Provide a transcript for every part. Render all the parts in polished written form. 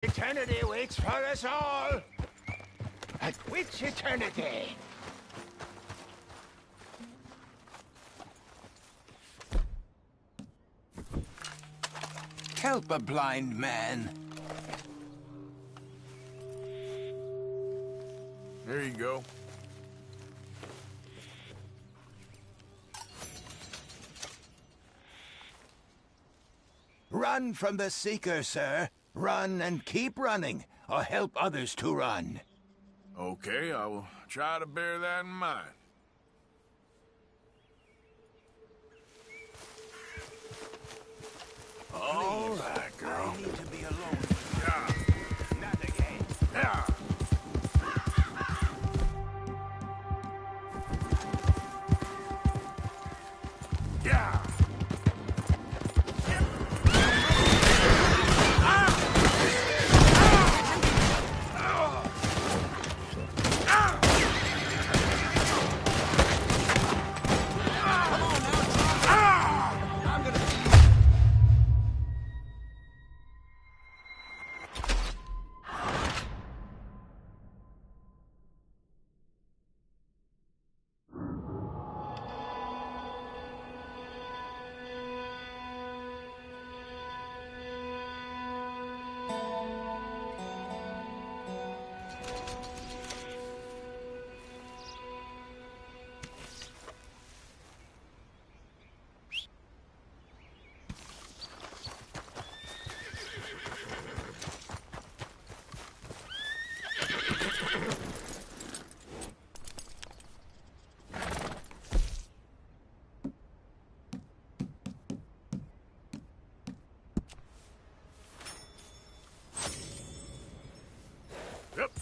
Eternity waits for us all. At which eternity? Help a blind man. There you go. Run from the Seeker, sir. Run and keep running, or help others to run. Okay, I will try to bear that in mind. All right, girl. I need to be alone. Yeah. Not again. Yeah. Yeah. Yep.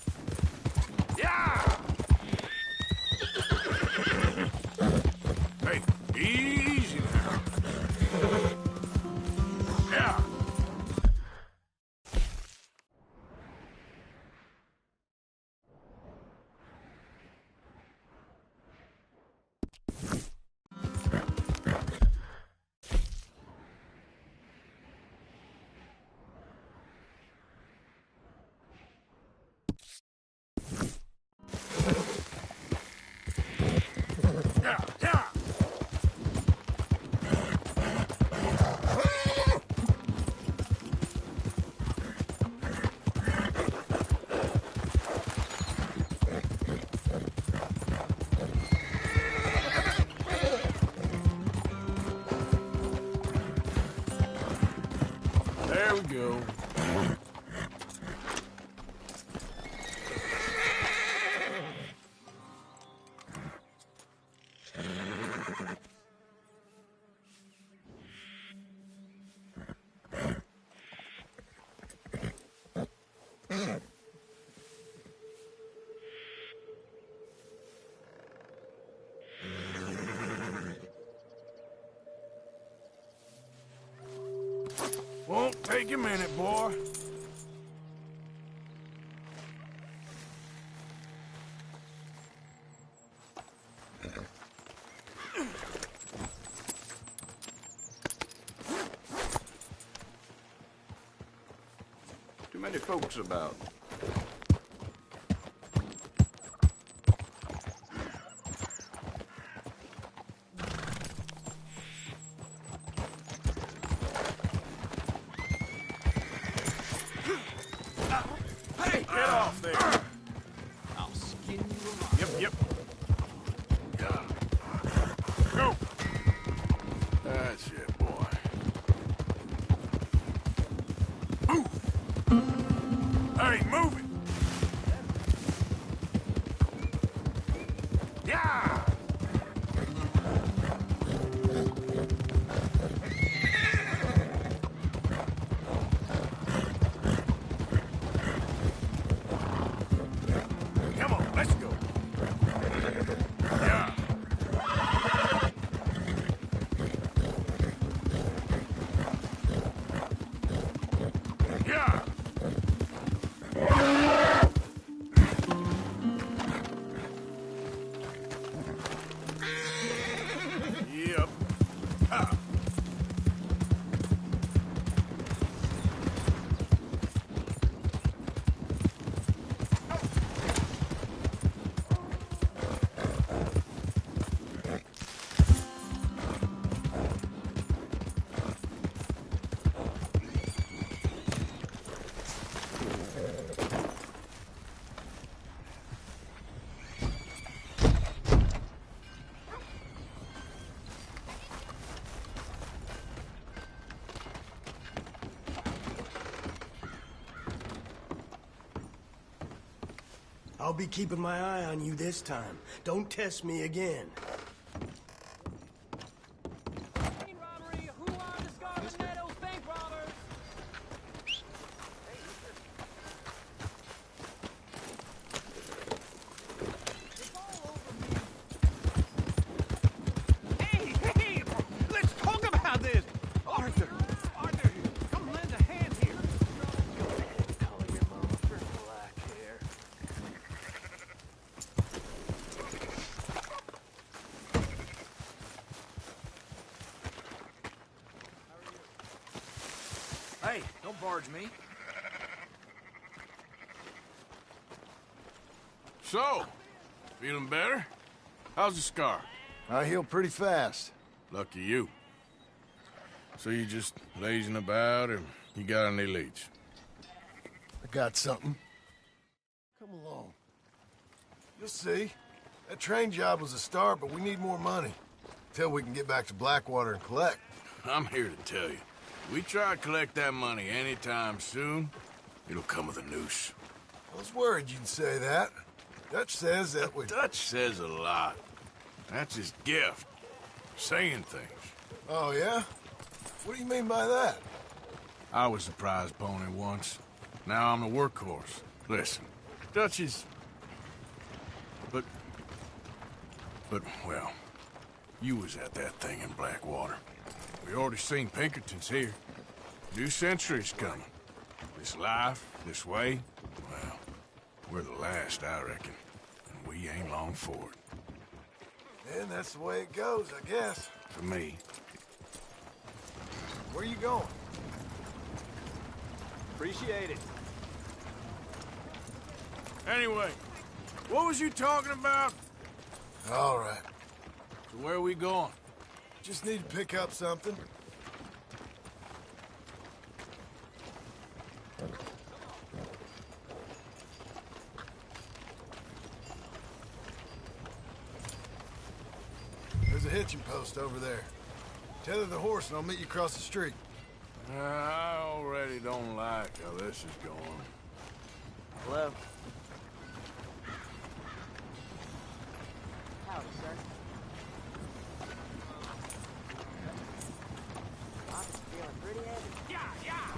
Yeah. Hey, easy now. Yeah. Yeah, yeah. There we go. Won't take a minute, boy. Too many folks about. Hey, get off there. I'll skin you alive. Yep. Yeah. Go. That's it, boy. Move. Hey, move it. Yeah. Come on, let's go. Yeah. Yeah. I'll be keeping my eye on you this time. Don't test me again. Robbery, who are the Scarlet Meadows bank robbers? Hey, hey! Let's talk about this! Arthur! Arthur, come lend a hand here. Color your mama for black hair. Hey, don't barge me. So, feeling better? How's the scar? I heal pretty fast. Lucky you. So you just lazing about, or you got any leads? I got something. Come along. You'll see. That train job was a start, but we need more money. Till we can get back to Blackwater and collect. I'm here to tell you. We try to collect that money anytime soon, it'll come with a noose. I was worried you'd say that. Dutch says that we... Dutch says a lot. That's his gift. Saying things. Oh, yeah? What do you mean by that? I was the prize pony once. Now I'm the workhorse. Listen, Dutch is... But, well, you was at that thing in Blackwater. We already seen Pinkertons here. New century's coming. This life, this way, well, we're the last, I reckon. And we ain't long for it. And that's the way it goes, I guess. For me. Where you going? Appreciate it. Anyway, what was you talking about? All right. So where are we going? Just need to pick up something. There's a hitching post over there. Tether the horse and I'll meet you across the street. I already don't like how this is going. Hello. Howdy, sir. I'm feeling pretty heavy. Yeah, yeah!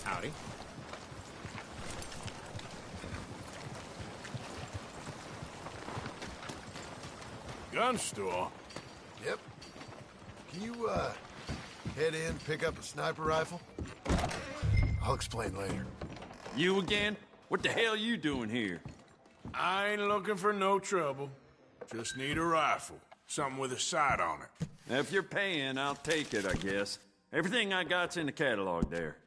Howdy. Gun store? Yep. Can you, head in, pick up a sniper rifle? I'll explain later. You again? What the hell you doing here? I ain't looking for no trouble. Just need a rifle. Something with a sight on it. Now, if you're paying, I'll take it, I guess. Everything I got's in the catalog there.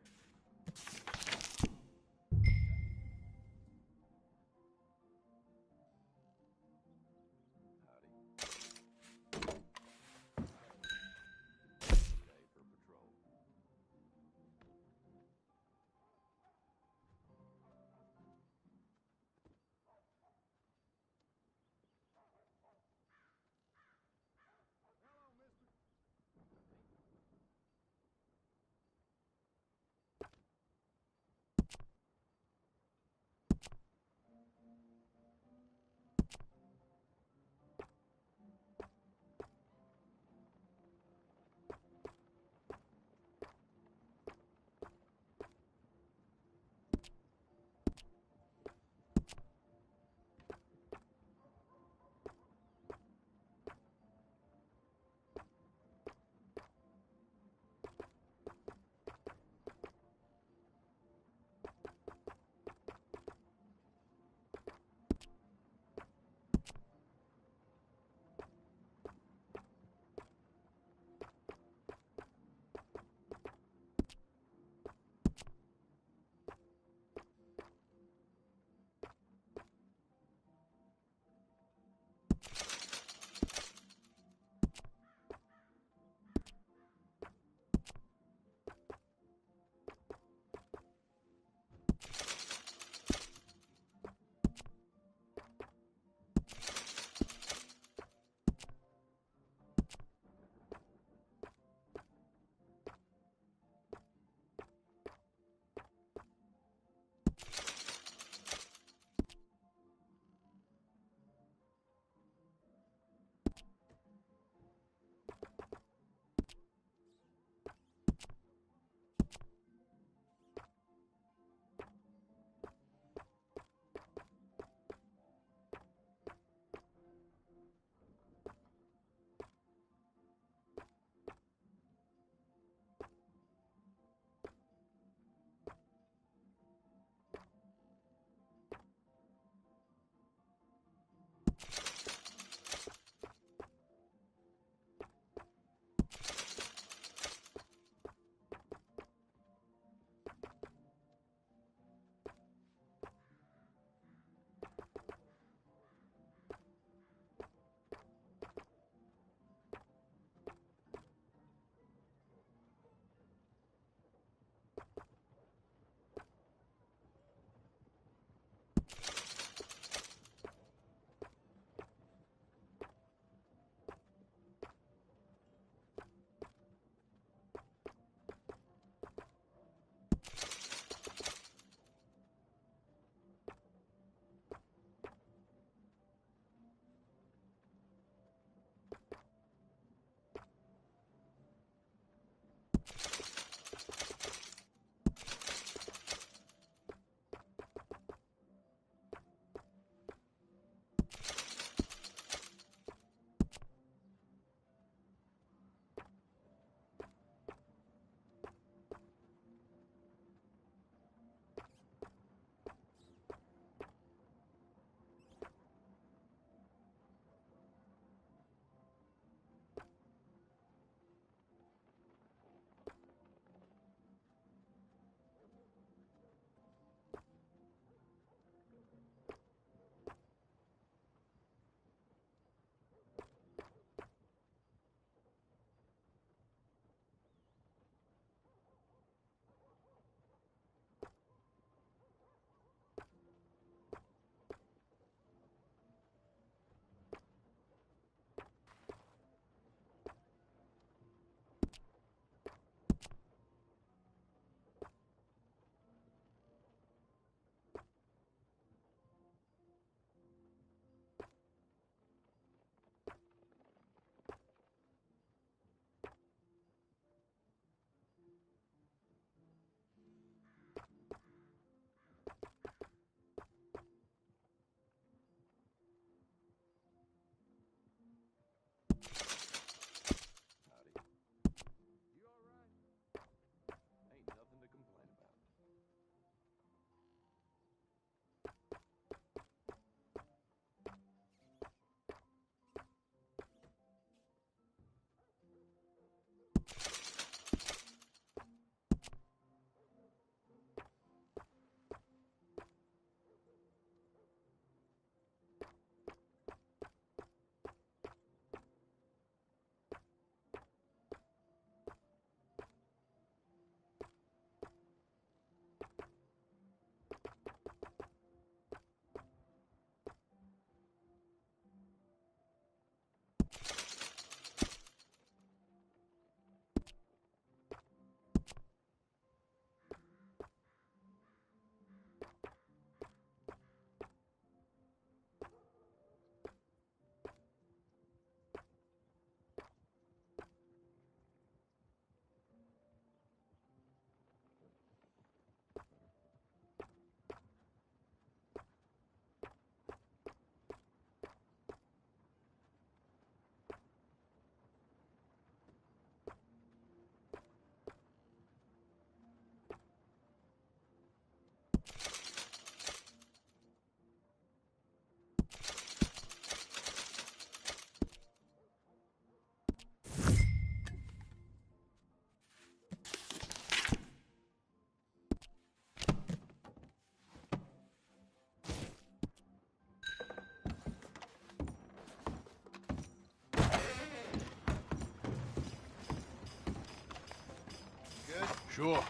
Sure.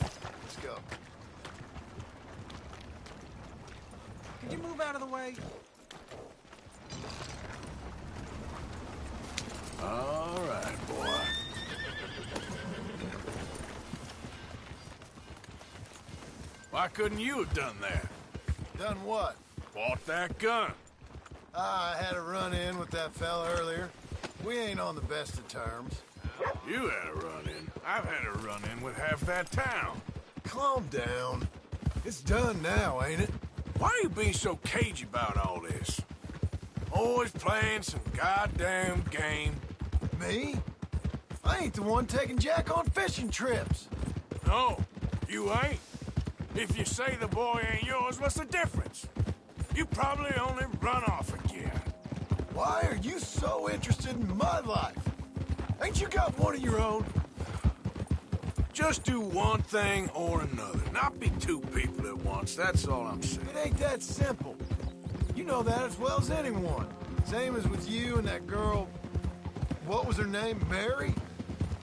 Let's go. Could you move out of the way? All right, boy. Why couldn't you have done that? Done what? Bought that gun. I had a run-in with that fella earlier. We ain't on the best of terms. You had a run-in. I've had a run-in with half that town. Calm down. It's done now, ain't it? Why are you being so cagey about all this? Always playing some goddamn game. Me? I ain't the one taking Jack on fishing trips. No, you ain't. If you say the boy ain't yours, what's the difference? You probably only run off again. Why are you so interested in my life? Ain't you got one of your own? Just do one thing or another. Not be two people at once, that's all I'm saying. It ain't that simple. You know that as well as anyone. Same as with you and that girl... What was her name? Mary?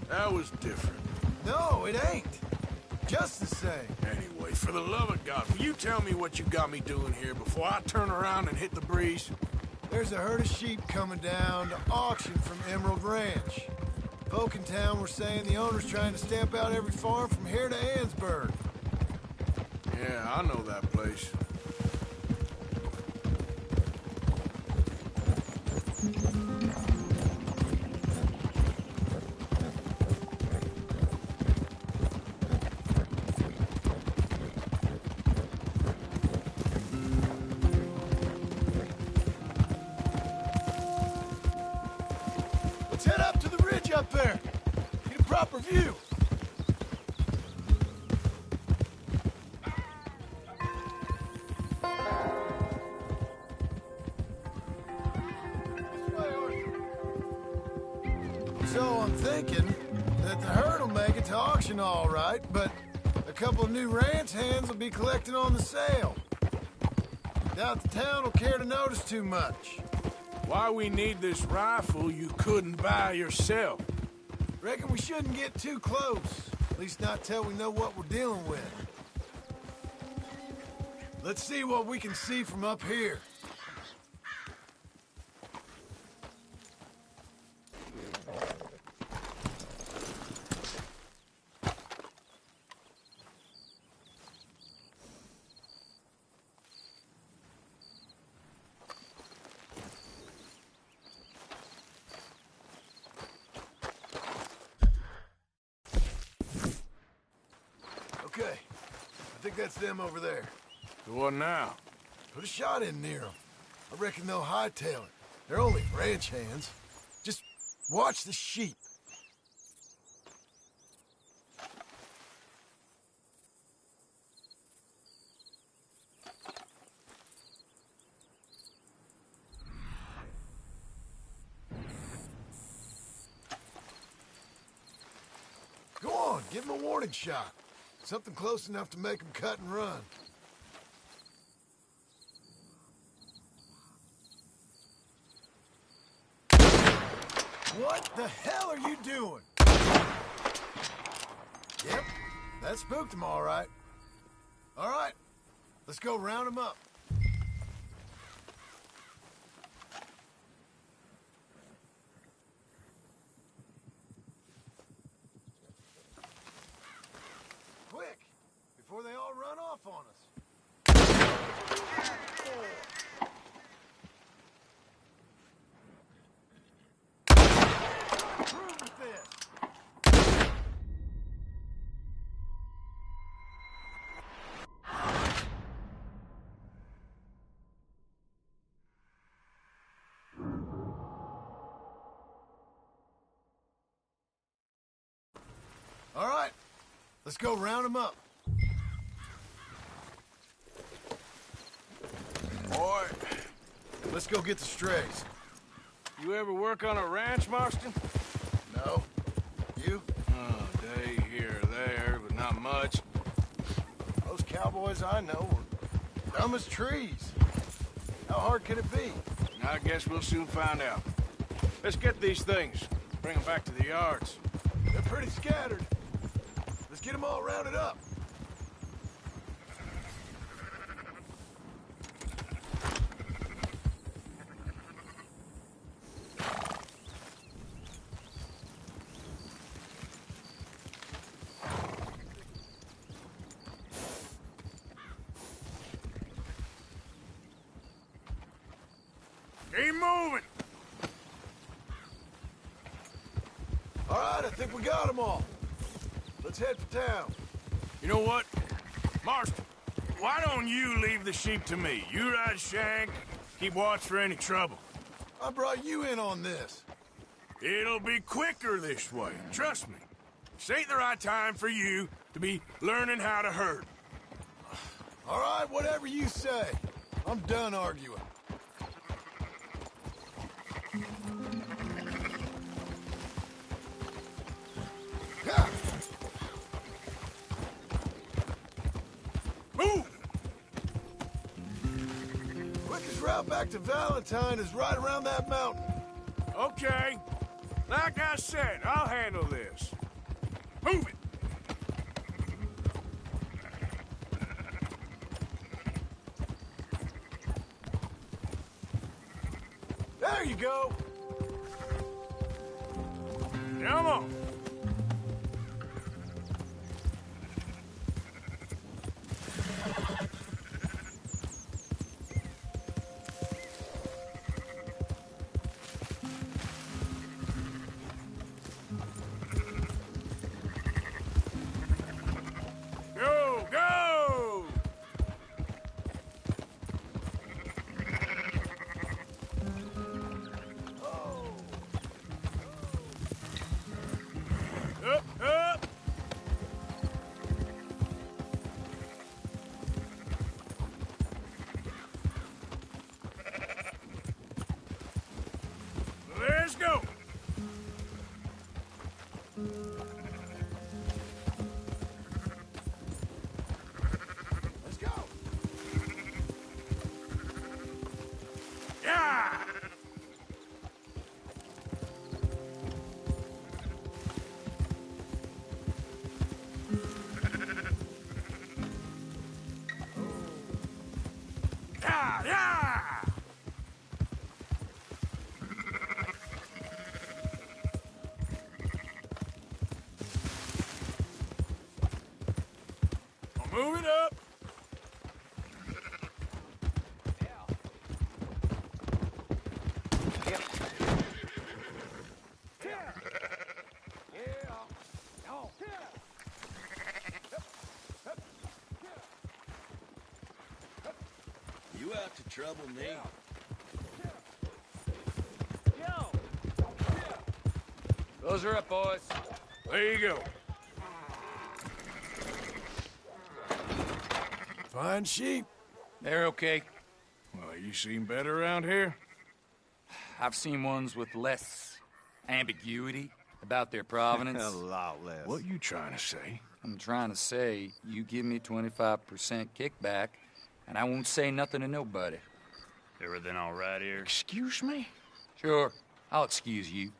That was different. No, it ain't. Just the same. Anyway, for the love of God, will you tell me what you got me doing here before I turn around and hit the breeze? There's a herd of sheep coming down to auction from Emerald Ranch. Folk in town were saying the owner's trying to stamp out every farm from here to Ansburg. Yeah, I know that place. Let's head up to the ridge up there. Get a proper view. So I'm thinking that the herd will make it to auction all right, but a couple of new ranch hands will be collecting on the sale. Doubt the town will care to notice too much. Why we need this rifle you couldn't buy yourself? Reckon we shouldn't get too close. At least not till we know what we're dealing with. Let's see what we can see from up here. Okay, I think that's them over there. So what now? Put a shot in near them. I reckon they'll hightail it. They're only ranch hands. Just watch the sheep. Go on, give them a warning shot. Something close enough to make them cut and run. What the hell are you doing? Yep, that spooked them all right. All right, let's go round them up. Quick, before they all run off on us. Through with this. All right, let's go round them up. Boy, Let's go get the strays. you ever work on a ranch, Marston? No? You? Oh, day here or there, but not much. Those cowboys I know are dumb as trees. How hard could it be? I guess we'll soon find out. Let's get these things. Bring them back to the yards. They're pretty scattered. Let's Let's get them all rounded up. Keep moving. All right, I think we got them all. Let's head for town. You know what? Marston, why don't you leave the sheep to me? You ride Shank, keep watch for any trouble. I brought you in on this. It'll be quicker this way, trust me. This ain't the right time for you to be learning how to herd. All right, whatever you say. I'm done arguing. Ha! Move! Quickest route back to Valentine is right around that mountain. Okay. Like I said, I'll handle this. Move it! There you go. Come on. Go, go! Up, up! Let's go! Let's go. Yeah! Yeah, yeah! I'll move it up. You out to trouble me? Those are up, boys. There you go. Fine sheep. They're okay. Well, you seem better around here. I've seen ones with less ambiguity about their provenance. A lot less. What you trying to say? I'm trying to say, you give me 25% kickback, and I won't say nothing to nobody. Everything all right here? Excuse me? Sure, I'll excuse you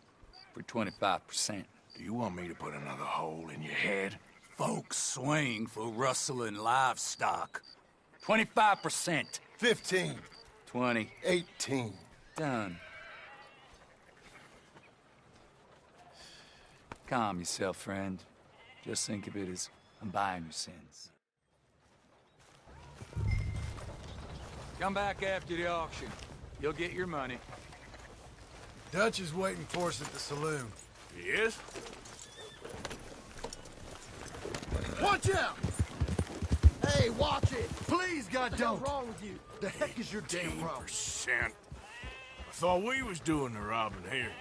for 25%. Do you want me to put another hole in your head? Folks swing for rustling livestock. 25%. 15. 20. 18. Done. Calm yourself, friend. Just think of it as I'm buying your sins. Come back after the auction. You'll get your money. Dutch is waiting for us at the saloon. Yes? Watch out! Hey, watch it! Please, God, don't! What's wrong with you? The heck is your damn problem? 10%. I thought we was doing the robbing here.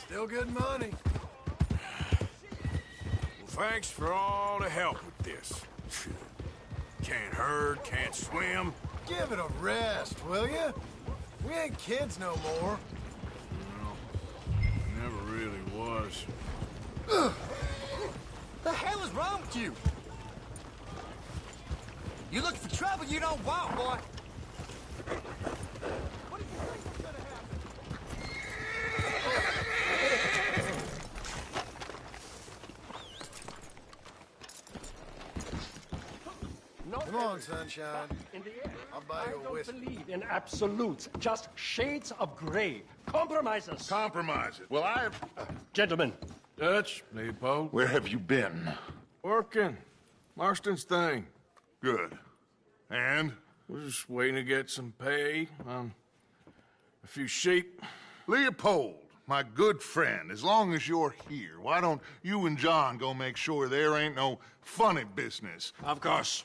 Still good money. Well, thanks for all the help with this. Can't herd, can't swim. Give it a rest, will you? We ain't kids no more. Never really was. The hell is wrong with you? You looking for trouble you don't want, boy. What do you think is gonna happen? Come on, sunshine. In the air. I'll buy you a I don't whiskey. believe in absolutes, just shades of gray. Compromises. Compromises. Well, I have... Gentlemen, Dutch, Leopold. Where have you been? Working. Marston's thing. Good. And? We're just waiting to get some pay on a few sheep. Leopold, my good friend, as long as you're here, why don't you and John go make sure there ain't no funny business? Of course.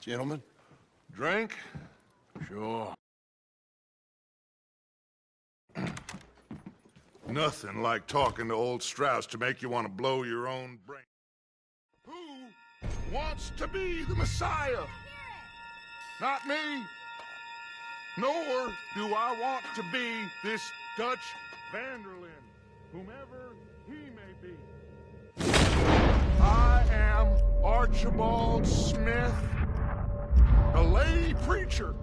Gentlemen. Drink? Sure. Nothing like talking to old Strauss to make you want to blow your own brain. Who wants to be the Messiah? Not me. Nor do I want to be this Dutch Vanderlyn, whomever he may be. I am Archibald Smith, a lay preacher.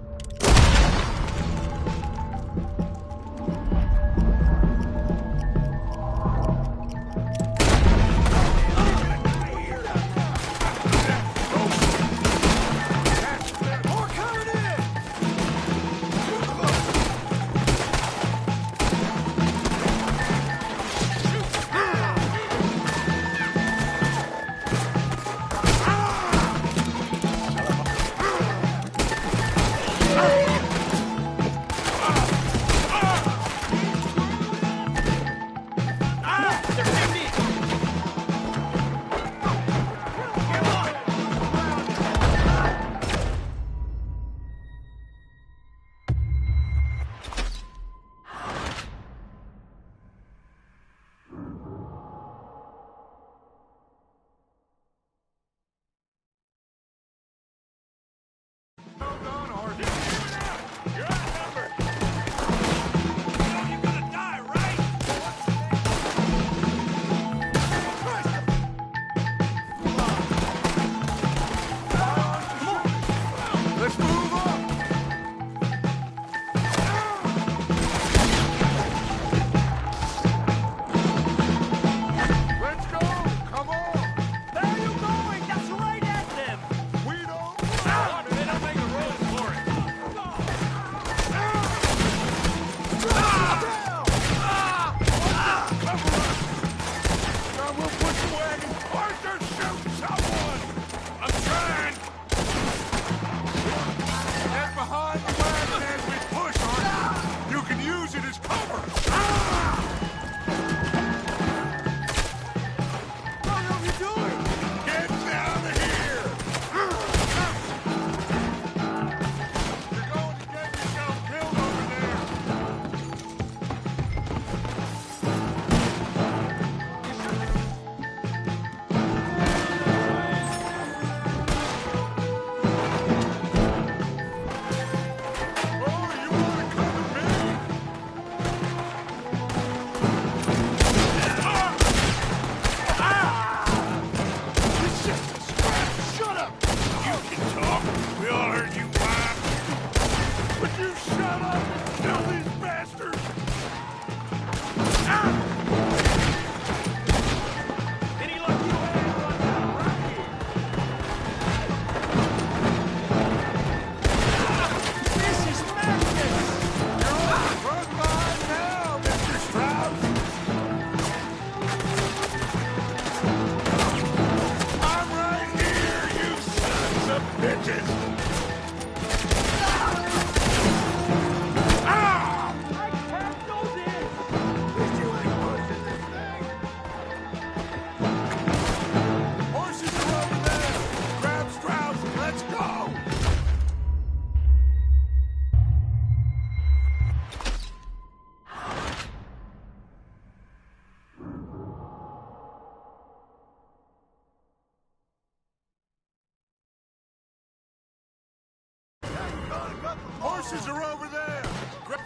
Horses are over there! Grab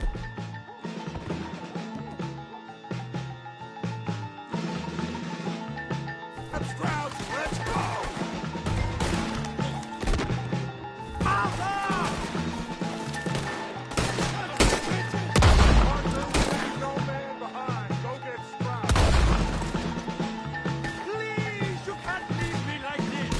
Strauss, let's go! No man behind. Go get Strauss. Please, you can't leave me like this!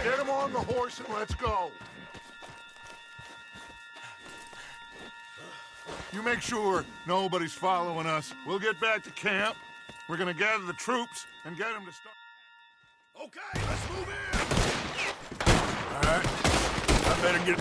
Get him on the horse and let's go. You make sure nobody's following us. We'll get back to camp. We're gonna gather the troops and get them to start. Okay, let's move in. All right. I better get...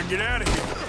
Get out of here.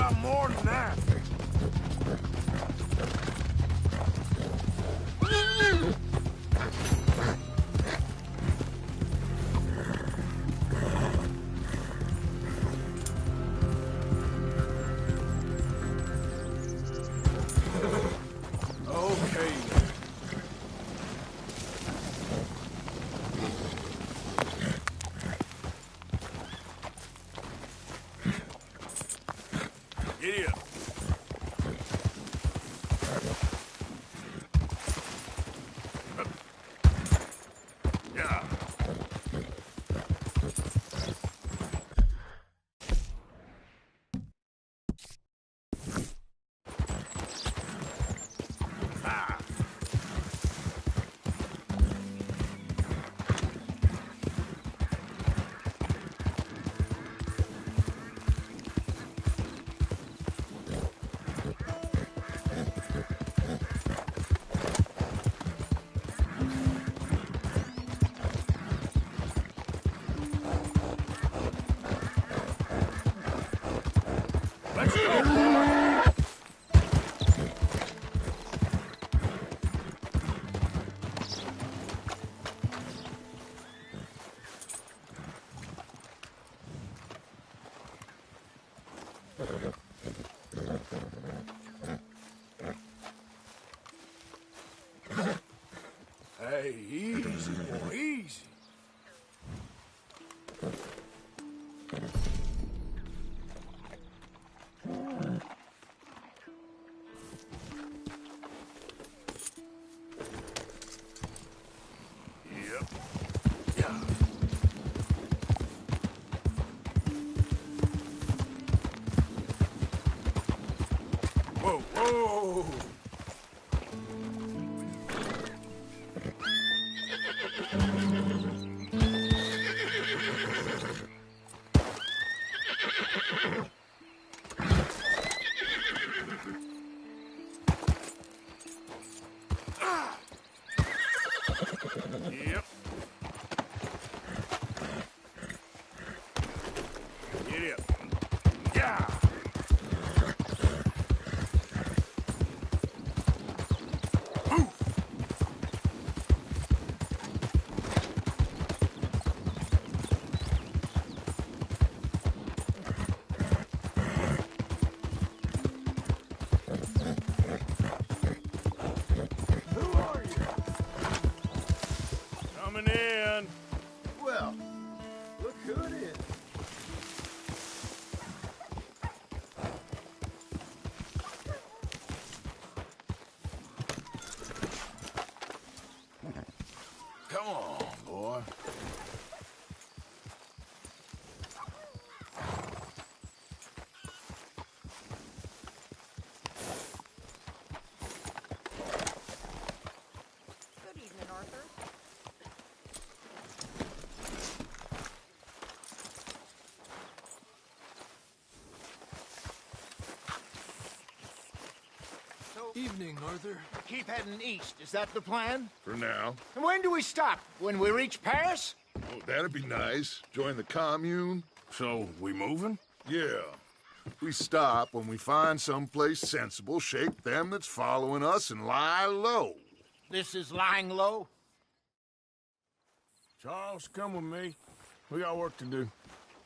got more than that. Okay. Giddy up. Yeah. Ah. Let's go, boy. Hey, easy, boy, easy. Yep. Yeah. Whoa, whoa. Yep. Giddy up. Yeah. Move. Who are you? Coming in. Well, look who it is. Come on, boy. Good evening, Arthur. Evening, Arthur. Keep heading east. Is that the plan? For now. And when do we stop? When we reach Paris? Oh, that'd be nice. Join the commune. So, we moving? Yeah. We stop when we find someplace sensible, shake them that's following us, and lie low. This is lying low? Charles, come with me. We got work to do.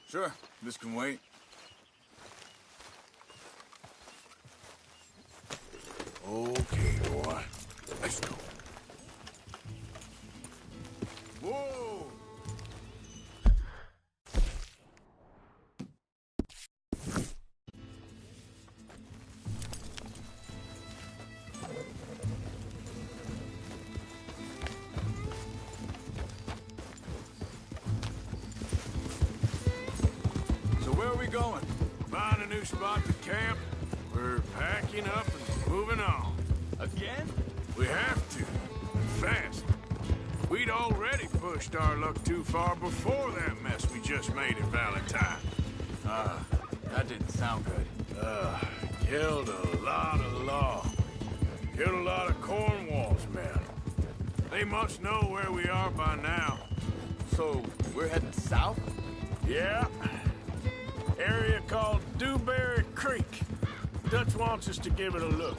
Sure, this can wait. Okay, boy. Let's go. Whoa! So where are we going? Find a new spot to camp. We're packing up and moving on. Again? We have to. Fast. We'd already pushed our luck too far before that mess we just made at Valentine. That didn't sound good. Killed a lot of law. Killed a lot of Cornwall's men. They must know where we are by now. So, we're heading south? Yeah. Area called Dewberry Creek. Dutch wants us to give it a look.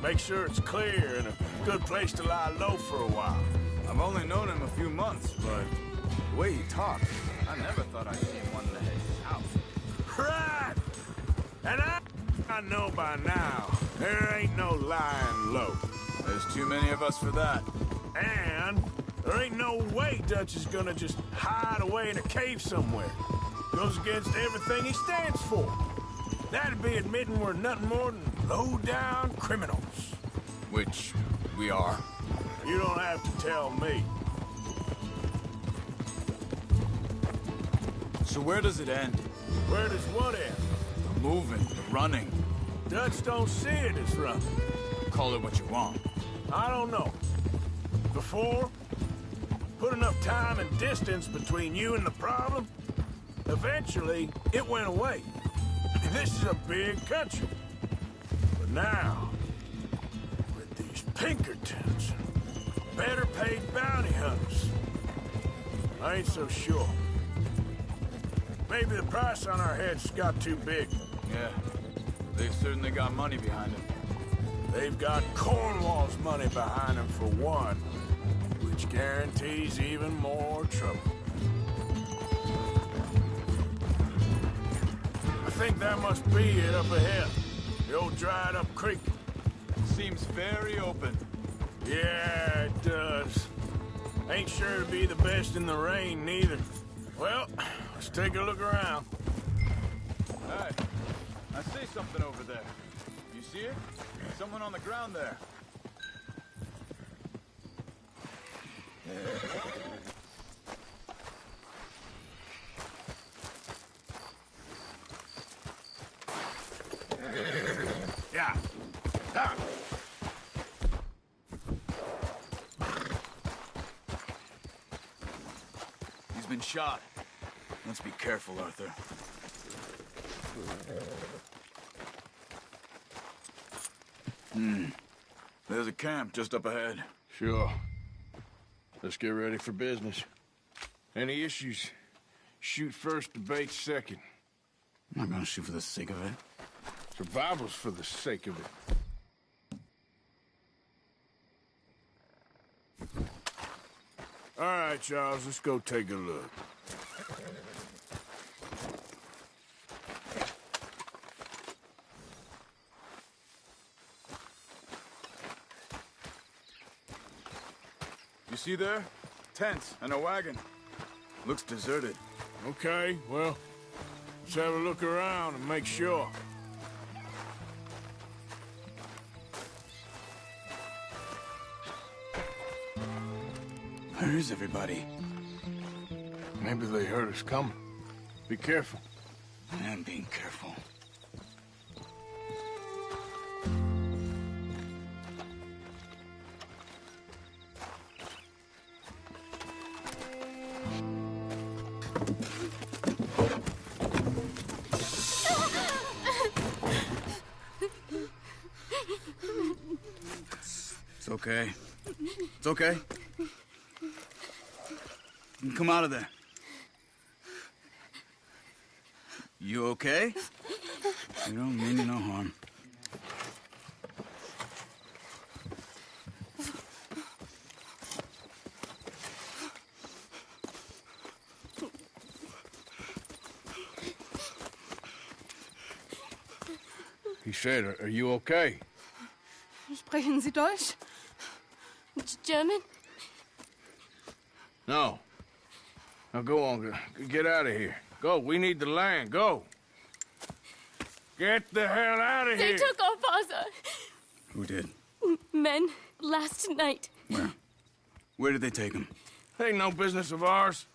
Make sure it's clear and a good place to lie low for a while. I've only known him a few months, but the way he talks, I never thought I'd see him wanting to head out. Right! And I know by now, there ain't no lying low. There's too many of us for that. And there ain't no way Dutch is gonna just hide away in a cave somewhere. Goes against everything he stands for. That'd be admitting we're nothing more than low-down criminals. Which we are. You don't have to tell me. So where does it end? Where does what end? The moving, the running. Dutch don't see it as running. Call it what you want. I don't know. Before, put enough time and distance between you and the problem, eventually it went away. This is a big country. But now, with these Pinkertons, better paid bounty hunters, I ain't so sure. Maybe the price on our heads got too big. Yeah, they've certainly got money behind them. They've got Cornwall's money behind them for one, which guarantees even more trouble. I think that must be it up ahead. The old dried-up creek. Seems very open. Yeah, it does. Ain't sure to be the best in the rain, neither. Well, let's take a look around. Hey, I see something over there. You see it? Someone on the ground there. Yeah. Ah. He's been shot. Let's be careful, Arthur. There's a camp just up ahead. Sure. Let's get ready for business. Any issues? Shoot first, debate second. I'm not gonna shoot for the sake of it. Survival's for the sake of it. All right, Charles, let's go take a look. You see there? Tents and a wagon. Looks deserted. Okay, well, let's have a look around and make sure. Where is everybody? Maybe they heard us coming. Be careful. I am being careful. It's okay. It's okay. You can come out of there. You okay? You don't mean you no harm. He said, are you okay? Sprechen Sie Deutsch? German? No. Now go on, get out of here. Go, we need the land, go. Get the hell out of They here. took our father. Who did? Men, last night. Where? Where did they take him? Ain't no business of ours.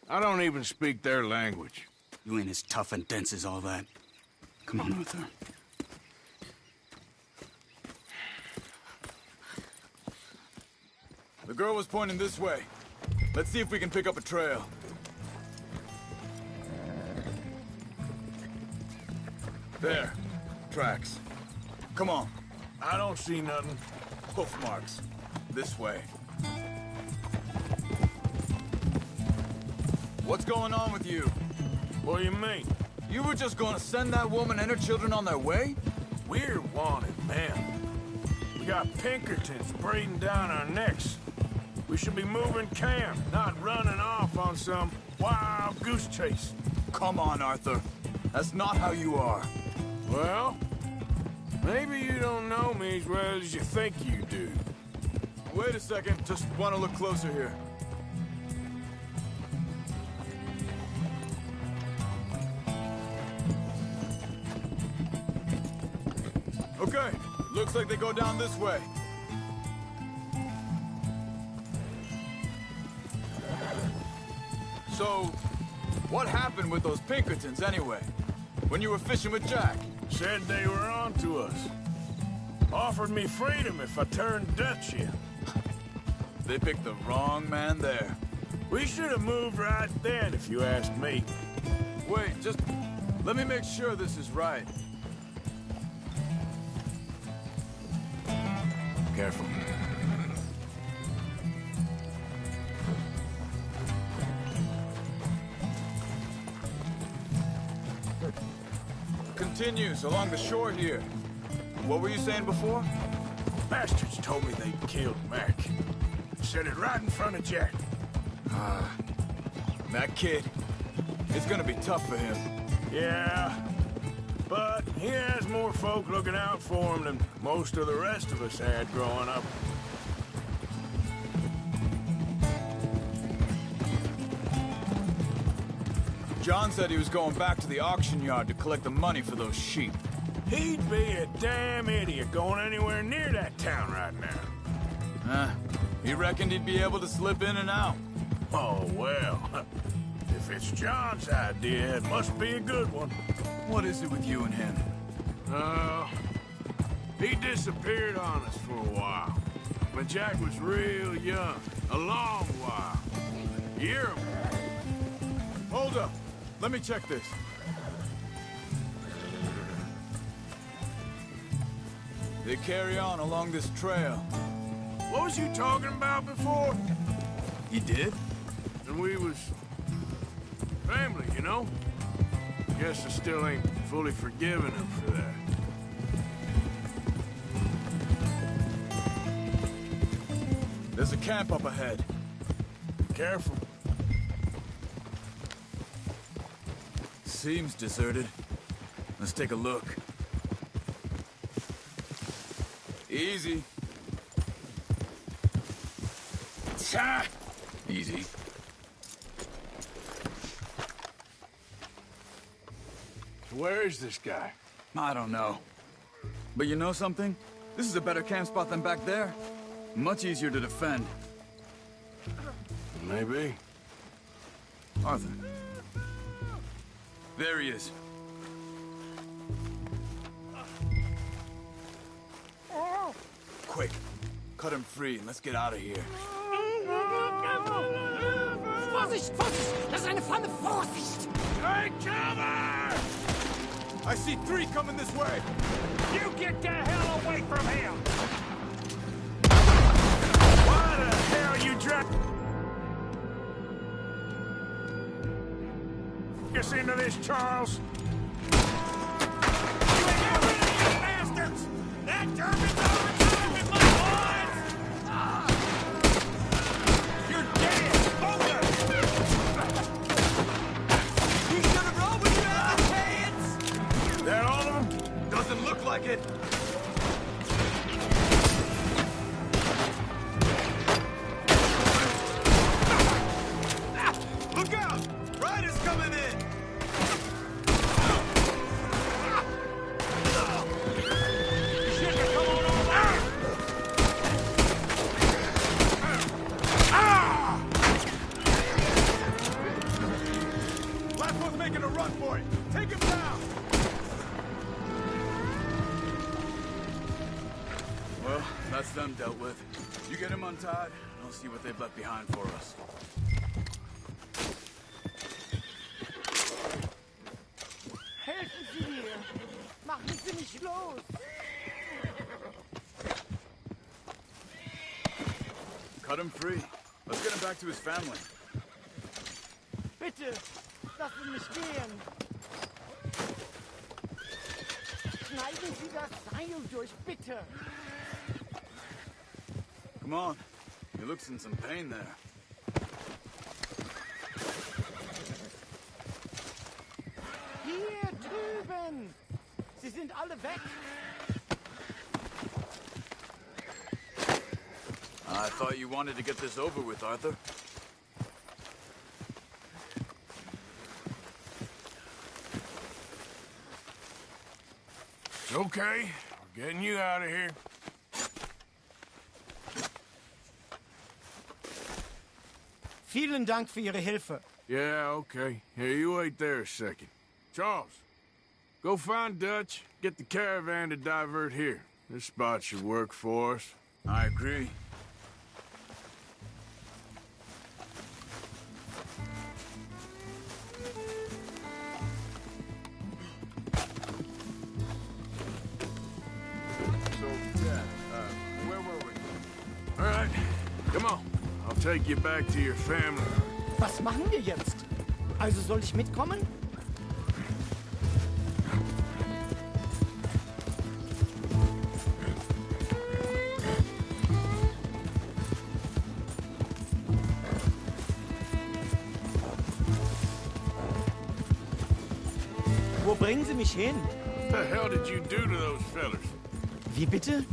I don't even speak their language. You ain't as tough and dense as all that. Come on, Arthur. The girl was pointing this way. Let's see if we can pick up a trail. There. Tracks. Come on. I don't see nothing. Hoof marks. This way. What's going on with you? What do you mean? You were just gonna send that woman and her children on their way? We're wanted, man. We got Pinkertons breathing down our necks. We should be moving camp, not running off on some wild goose chase. Come on, Arthur. That's not how you are. Well, maybe you don't know me as well as you think you do. Wait a second. Just want to look closer here. Okay, looks like they go down this way. So, what happened with those Pinkertons anyway? When you were fishing with Jack? Said they were on to us. Offered me freedom if I turned Dutch in. They picked the wrong man there. We should have moved right then, if you ask me. Wait, just let me make sure this is right. Careful. Continues along the shore here. What were you saying before? Bastards told me they killed Mac. Said it right in front of Jack. That kid. It's gonna be tough for him. Yeah, but he has more folk looking out for him than most of the rest of us had growing up. John said he was going back to the auction yard to collect the money for those sheep. He'd be a damn idiot going anywhere near that town right now. He reckoned he'd be able to slip in and out. Oh, well. If it's John's idea, it must be a good one. What is it with you and him? He disappeared on us for a while. When Jack was real young. A long while. A year ago. Hold up. Let me check this. They carry on along this trail. What was you talking about before? He did? And we was... family, you know? Guess I still ain't fully forgiven him for that. There's a camp up ahead. Careful. Seems deserted. Let's take a look. Easy. Easy. Where is this guy? I don't know. But you know something? This is a better camp spot than back there. Much easier to defend. Maybe. Arthur. There he is. Quick. Cut him free and let's get out of here. Vorsicht, Vorsicht! Das ist eine Pfanne! Vorsicht! Take cover! I see 3 coming this way. You get the hell away from him! Why the hell you us into this, Charles? You ain't ever you bastards! That German's overtime with my boys! You're dead! Both of you! You should have rolled when you had the chance! That all of them? Doesn't look like it. Look out! Riders coming in! Last one's making a run for it. Take him down! Well, that's them dealt with. You get him untied, and I'll see what they've left behind for us. Helfen Sie mir! Machen Sie mich los! Cut him free. Let's get him back to his family. Bitte, lassen Sie mich gehen! Schneiden Sie das das Seil durch, bitte! Come on. He looks in some pain there. Hier drüben! Sie sind alle weg! I thought you wanted to get this over with, Arthur. It's okay. We're getting you out of here. Vielen Dank für Ihre Hilfe. Yeah, okay. Here, you wait there a second. Charles, go find Dutch. Get the caravan to divert here. This spot should work for us. I agree. Where were we? All right, come on. I'll take you back to your family. Was machen wir jetzt? Also soll ich mitkommen? Wo bringen Sie mich hin? What the hell did you do to those fellas? Wie bitte?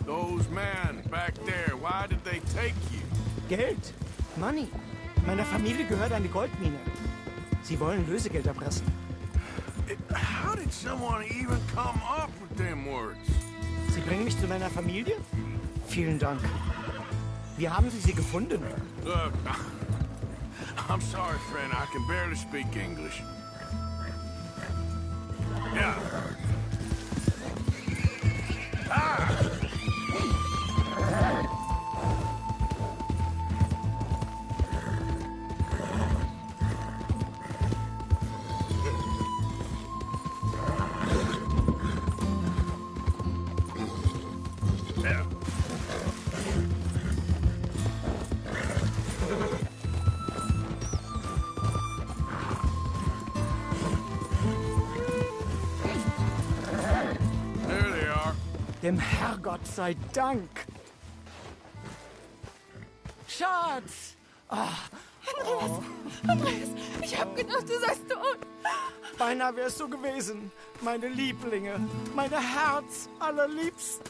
Those men back there, why did they take you? Geld. Money. Meiner Familie gehört eine Goldmine. Sie wollen Lösegeld erpressen. How did someone even come up with them words? Sie bringen mich zu meiner Familie? Vielen Dank. Wie haben Sie sie gefunden? Look, I'm sorry, friend. I can barely speak English. Yeah. Ah! Dem Herrgott sei Dank. Schatz! Andreas, ich hab gedacht, du seist tot. Beinahe wärst du gewesen. Meine Lieblinge, meine Herz allerliebsten.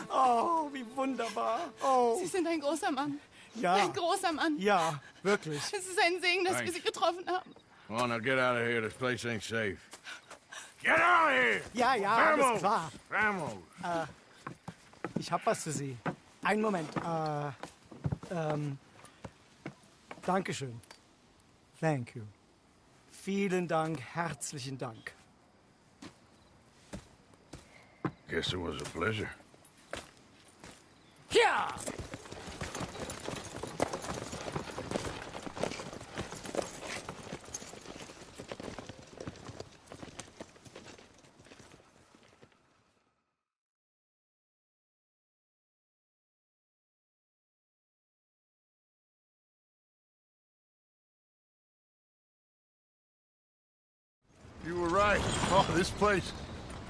Oh, wie wunderbar. Oh. Sie sind ein großer Mann. Ja. Ein großer Mann. Ja, wirklich. Es ist ein Segen, dass wir Sie getroffen haben. Come on, now get out of here. This place ain't safe. Get out of here! Ja, ja, alles klar. Vamos! Ich hab was für Sie. Einen Moment. Dankeschön. Thank you. Vielen Dank, herzlichen Dank. Guess it was a pleasure. Ja! You were right. Oh, this place,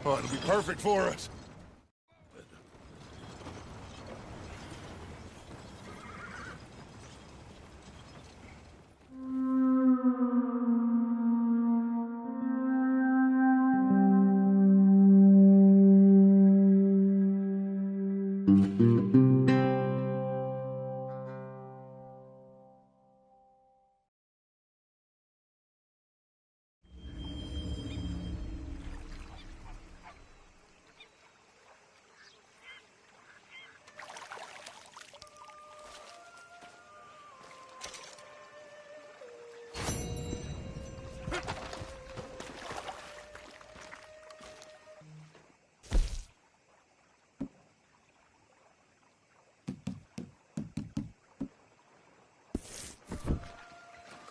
oh, it'll be perfect for us.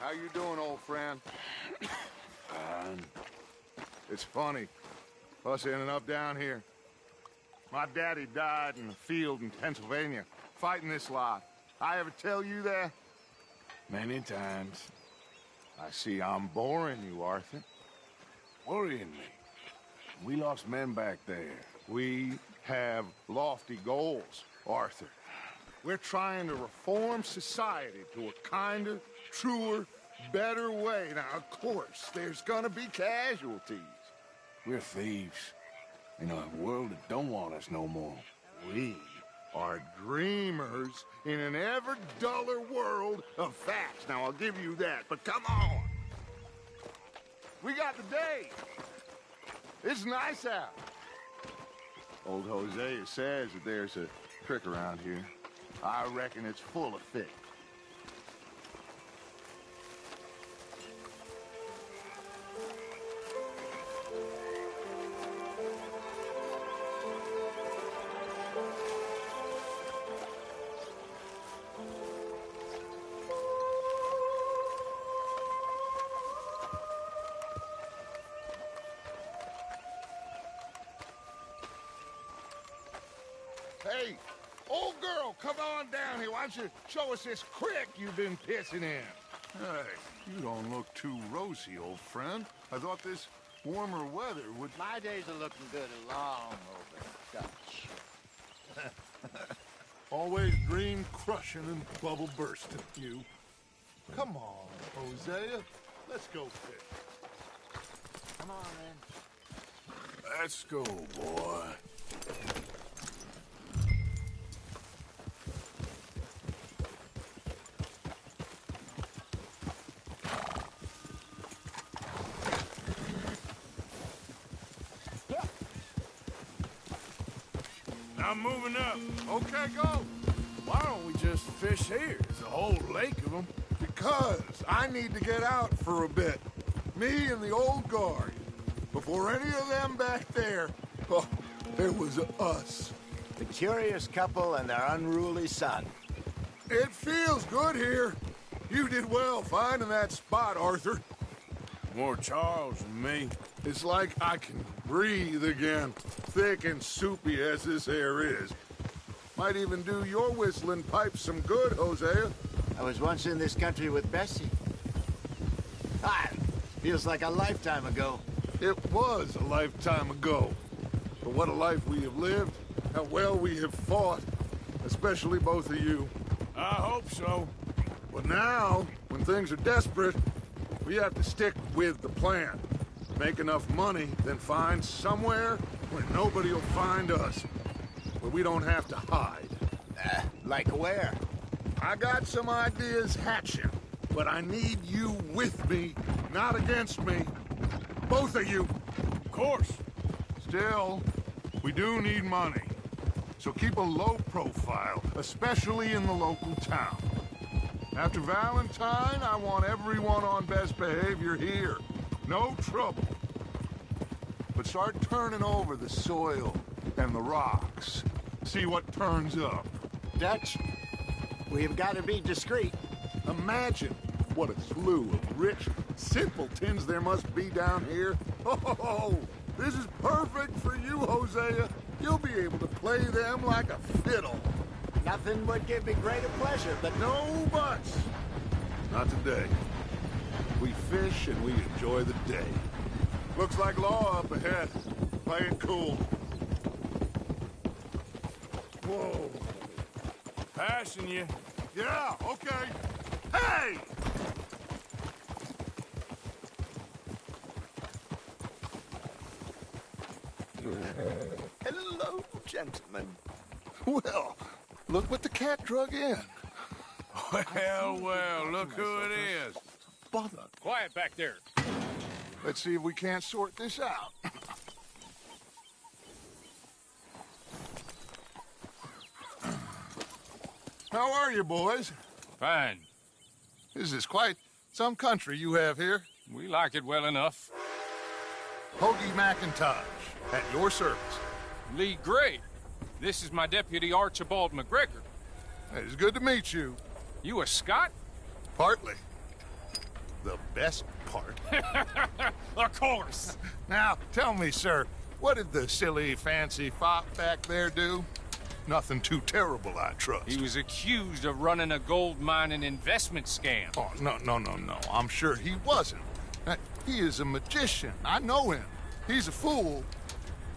How you doing, old friend? It's funny, us ending up down here. My daddy died in the field in Pennsylvania, fighting this lot. I ever tell you that? Many times. I see I'm boring you, Arthur. Worrying me. We lost men back there. We have lofty goals, Arthur. We're trying to reform society to a kinder, truer, better way. Now, of course, there's gonna be casualties. We're thieves in a world that don't want us no more. We are dreamers in an ever duller world of facts. Now, I'll give you that, but come on. We got the day. It's nice out. Old Hosea says that there's a trick around here. I reckon it's full of fish. Hey, old girl, come on down here. Why don't you show us this creek you've been pissing in? Hey, you don't look too rosy, old friend. I thought this warmer weather would... My days are looking good along over Dutch. Always dream crushing and bubble bursting, you. Come on, Hosea. Let's go fish. Come on, then. Let's go, boy. I'm moving up. Okay, go. Why don't we just fish here? There's a whole lake of them. Because I need to get out for a bit. Me and the old guard. Before any of them back there, oh, there was us. The curious couple and their unruly son. It feels good here. You did well finding that spot, Arthur. More Charles than me. It's like I can breathe again, thick and soupy as this air is. Might even do your whistling pipes some good, Hosea. I was once in this country with Bessie. Feels like a lifetime ago. It was a lifetime ago. But what a life we have lived, how well we have fought, especially both of you. I hope so. But now, when things are desperate, we have to stick with the plan. Make enough money, then find somewhere where nobody will find us. Where we don't have to hide. Like where? I got some ideas hatching, but I need you with me, not against me. Both of you. Of course. Still, we do need money. So keep a low profile, especially in the local town. After Valentine, I want everyone on best behavior here. No trouble. But start turning over the soil and the rocks. See what turns up. Dutch, we've got to be discreet. Imagine what a slew of rich simpletons there must be down here. Oh, this is perfect for you, Hosea. You'll be able to play them like a fiddle. Nothing would give me greater pleasure, but no buts. Not today. We fish and we enjoy the day. Looks like law up ahead. Play it cool. Whoa. Passing you. Yeah, okay. Hey! Hello, gentlemen. Well, look what the cat drug in. Well, look who it is. Bother. Quiet back there. Let's see if we can't sort this out. How are you, boys? Fine. This is quite some country you have here. We like it well enough. Hoagie McIntosh, at your service. Lee Gray. This is my deputy, Archibald McGregor. It's good to meet you. You a Scot? Partly. The best part. Of course. Now, tell me, sir, what did the silly, fancy fop back there do? Nothing too terrible, I trust. He was accused of running a gold mining investment scam. Oh, no. I'm sure he wasn't. He is a magician. I know him. He's a fool,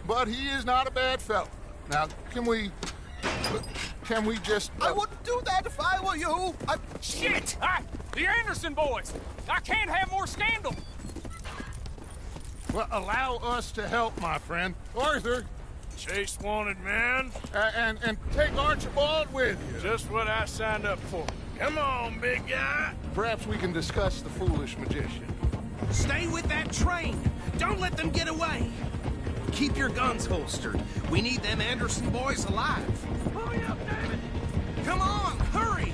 but he is not a bad fellow. Now, can we just... I wouldn't do that if I were you. Shit! The Anderson boys! I can't have more scandal! Well, allow us to help, my friend. Arthur. Chase wanted man. And take Archibald with you. Just what I signed up for. Come on, big guy. Perhaps we can discuss the foolish magician. Stay with that train. Don't let them get away. Keep your guns holstered. We need them Anderson boys alive. Hurry up, David! Come on, hurry!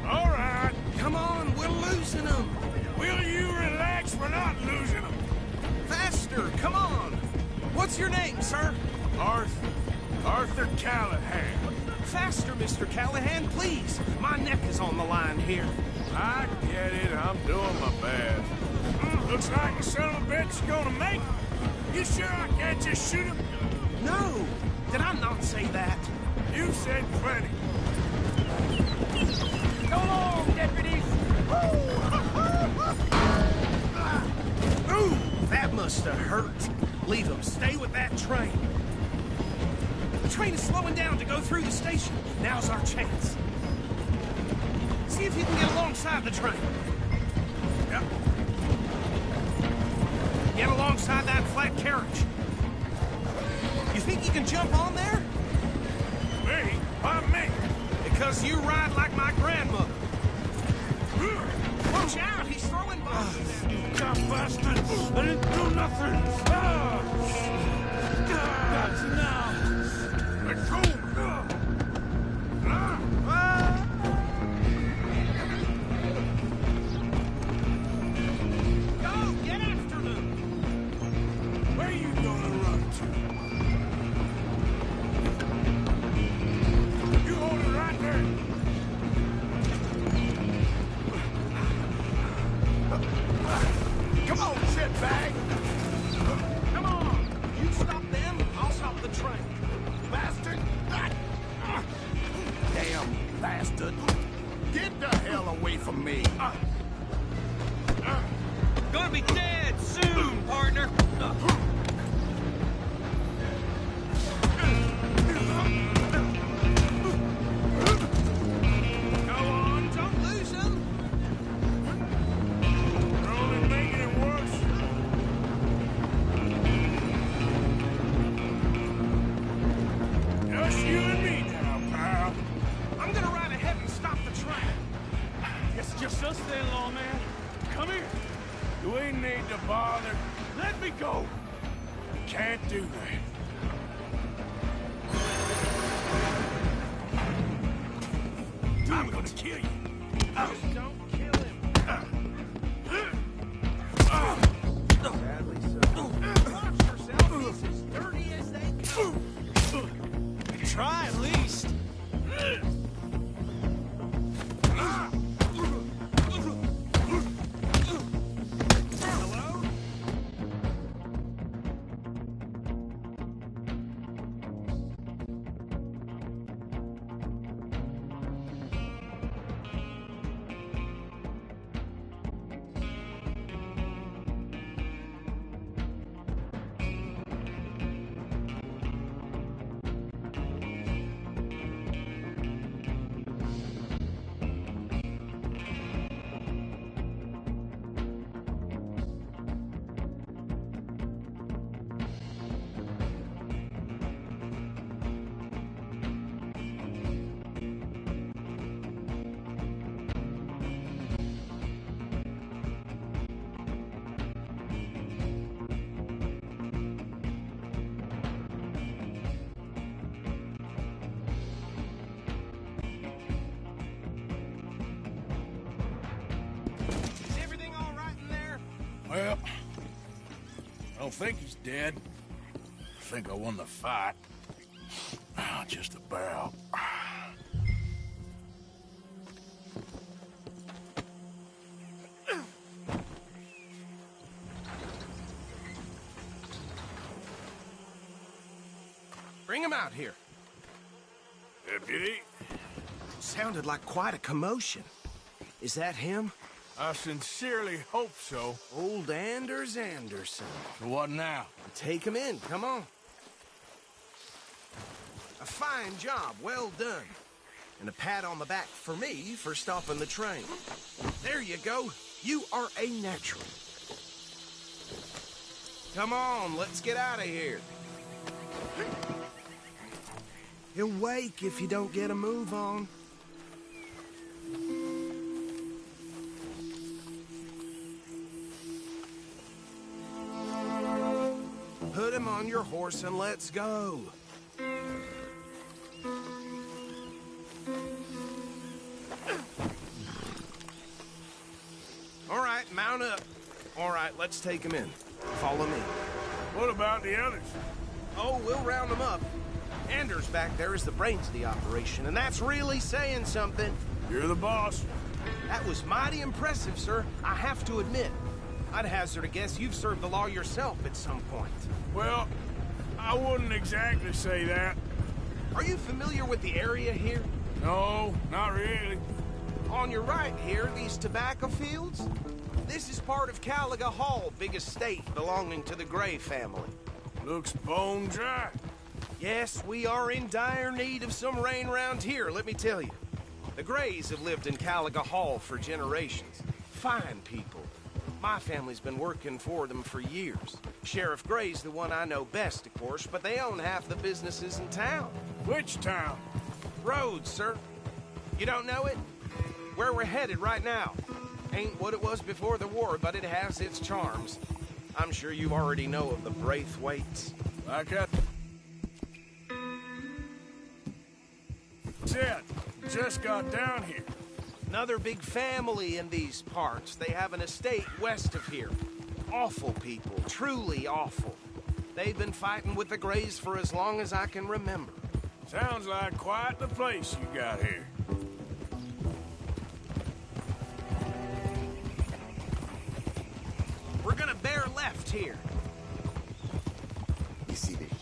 All right. Come on, we're losing them. Will you relax? We're not losing them. Faster, come on. What's your name, sir? Arthur Callahan. Faster, Mr. Callahan, please. My neck is on the line here. I get it. I'm doing my best. Looks like the son of a bitch is gonna make it. You sure I can't just shoot him? No. Did I not say that? You said plenty. Go on, deputies! Ooh, that must have hurt. Leave them. Stay with that train. The train is slowing down to go through the station. Now's our chance. See if you can get alongside the train. Yep. Get alongside that flat carriage. You think you can jump on there? Me? Why me? Because you ride like my grandmother. Watch out, he's throwing bombs. You dumb bastards! I didn't do nothing! That's now! Let's go! Go, get after them! Where you gonna run to? You hold it right there! Come on, shitbag! Come on! You stop them, I'll stop the train. Bastard! Damn bastard! Get the hell away from me! Gonna be dead soon, partner! Go on, don't lose them! You're only making it worse. Just you and me now, pal. I'm gonna ride ahead and stop the train. It's just us then, lawman. Come here. You ain't need to bother. Let me go. You can't do that. I'm gonna kill you. Just don't kill him. Watch yourself. He's as dirty as they come. Try at least. Hello? Is everything all right in there? Well, I don't think he's dead. I think I won the fight. Just about. Bring him out here. Deputy? Sounded like quite a commotion. Is that him? I sincerely hope so. Old Anders Anderson. So what now? Take him in, come on. A fine job, well done. And a pat on the back for me for stopping the train. There you go. You are a natural. Come on, let's get out of here. He'll wake if you don't get a move on. Put him on your horse and let's go. All right, mount up. All right, let's take him in. Follow me. What about the others? Oh, we'll round them up. Anders back there is the brains of the operation, and that's really saying something. You're the boss. That was mighty impressive, sir. I have to admit. I'd hazard a guess you've served the law yourself at some point. Well, I wouldn't exactly say that. Are you familiar with the area here? No, not really. On your right here, these tobacco fields? This is part of Caliga Hall, big estate belonging to the Gray family. Looks bone dry. Yes, we are in dire need of some rain round here, let me tell you. The Grays have lived in Caliga Hall for generations. Fine people. My family's been working for them for years. Sheriff Gray's the one I know best, of course, but they own half the businesses in town. Which town? Rhodes, sir. You don't know it? Where we're headed right now. Ain't what it was before the war, but it has its charms. I'm sure you already know of the Braithwaites. Like I said, just got down here. Another big family in these parts. They have an estate west of here. Awful people, truly awful. They've been fighting with the Grays for as long as I can remember. Sounds like quite the place you got here. We're gonna bear left here. You see this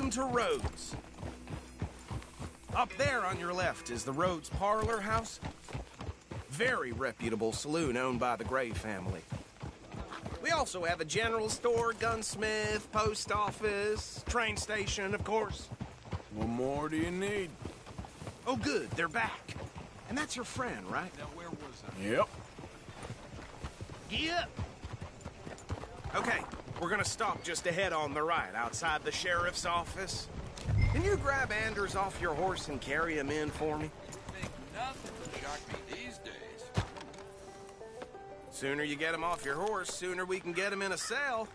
welcome to Rhodes. Up there on your left is the Rhodes Parlor House. Very reputable saloon owned by the Gray family. We also have a general store, gunsmith, post office, train station, of course. What more do you need? Oh, good, they're back. And that's your friend, right? Now, where was I? Yep. Get up. Okay, we're gonna stop just ahead on the right, outside the sheriff's office. Can you grab Anders off your horse and carry him in for me? Think nothing would shock me these days. Sooner you get him off your horse, sooner we can get him in a cell.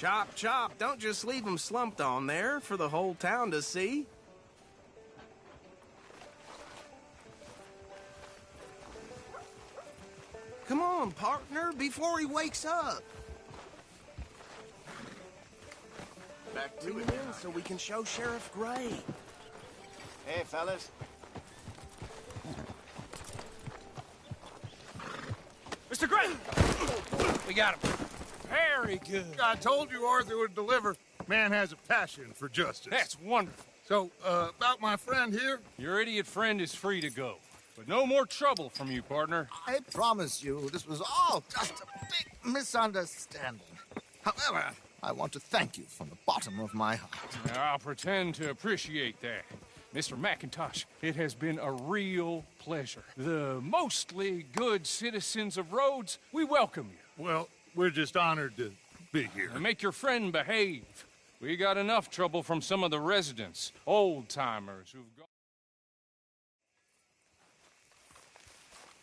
Chop, chop. Don't just leave them slumped on there for the whole town to see. Come on, partner, before he wakes up. Back to Bring it. him in so we can show Sheriff Gray. Hey, fellas. Mr. Gray! We got him. Very good. I told you Arthur would deliver. Man has a passion for justice. That's wonderful. So, about my friend here? Your idiot friend is free to go. But no more trouble from you, partner. I promise you, this was all just a big misunderstanding. However, I want to thank you from the bottom of my heart. I'll pretend to appreciate that. Mr. McIntosh, it has been a real pleasure. The mostly good citizens of Rhodes, we welcome you. Well, we're just honored to be here. And make your friend behave. We got enough trouble from some of the residents, old-timers who've gone...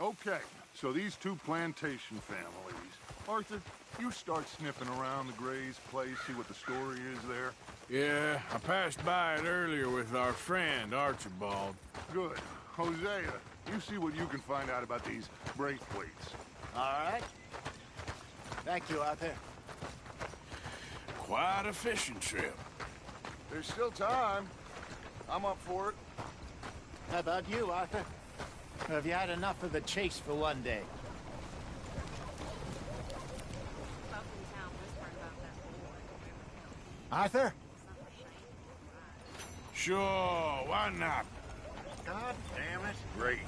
Okay, so these two plantation families. Arthur, you start sniffing around the Gray's place, see what the story is there. Yeah, I passed by it earlier with our friend, Archibald. Good. Hosea, you see what you can find out about these Braithwaites. All right. Thank you, Arthur. Quite a fishing trip. There's still time. I'm up for it. How about you, Arthur? Or have you had enough of the chase for one day? Arthur? Sure, why not? God damn it. Great.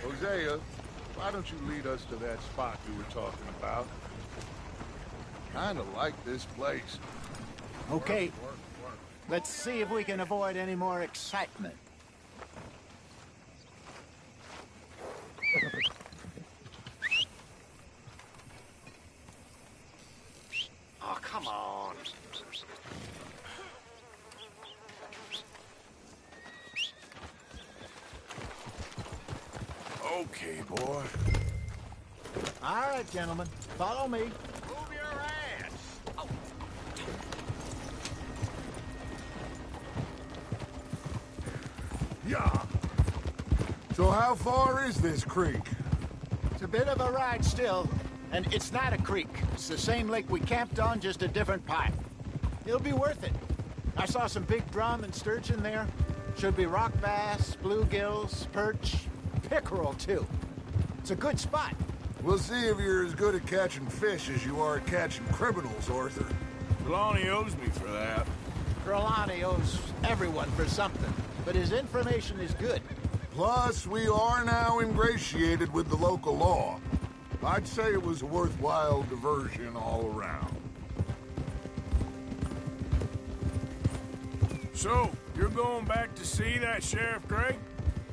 Hosea, why don't you lead us to that spot you were talking about? Kinda like this place. Okay. Let's see if we can avoid any more excitement. Oh, come on. Okay, boy. All right, gentlemen. Follow me. Move your ass. Oh. Yeah. So how far is this creek? It's a bit of a ride still, and it's not a creek. It's the same lake we camped on, just a different pipe. It'll be worth it. I saw some big drum and sturgeon there. Should be rock bass, bluegills, perch, pickerel, too. It's a good spot. We'll see if you're as good at catching fish as you are at catching criminals, Arthur. Trelawney owes me for that. Trelawney owes everyone for something, but his information is good. Plus, we are now ingratiated with the local law. I'd say it was a worthwhile diversion all around. So, you're going back to see that Sheriff Gray?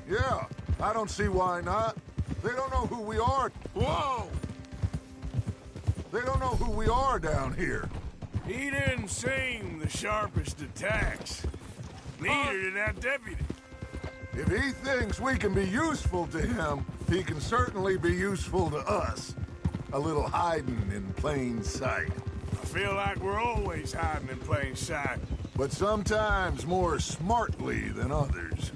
Yeah, I don't see why not. They don't know who we are. Whoa! They don't know who we are down here. He didn't seem the sharpest attacks. Neither did that deputy. If he thinks we can be useful to him, he can certainly be useful to us. A little hiding in plain sight. I feel like we're always hiding in plain sight. But sometimes more smartly than others.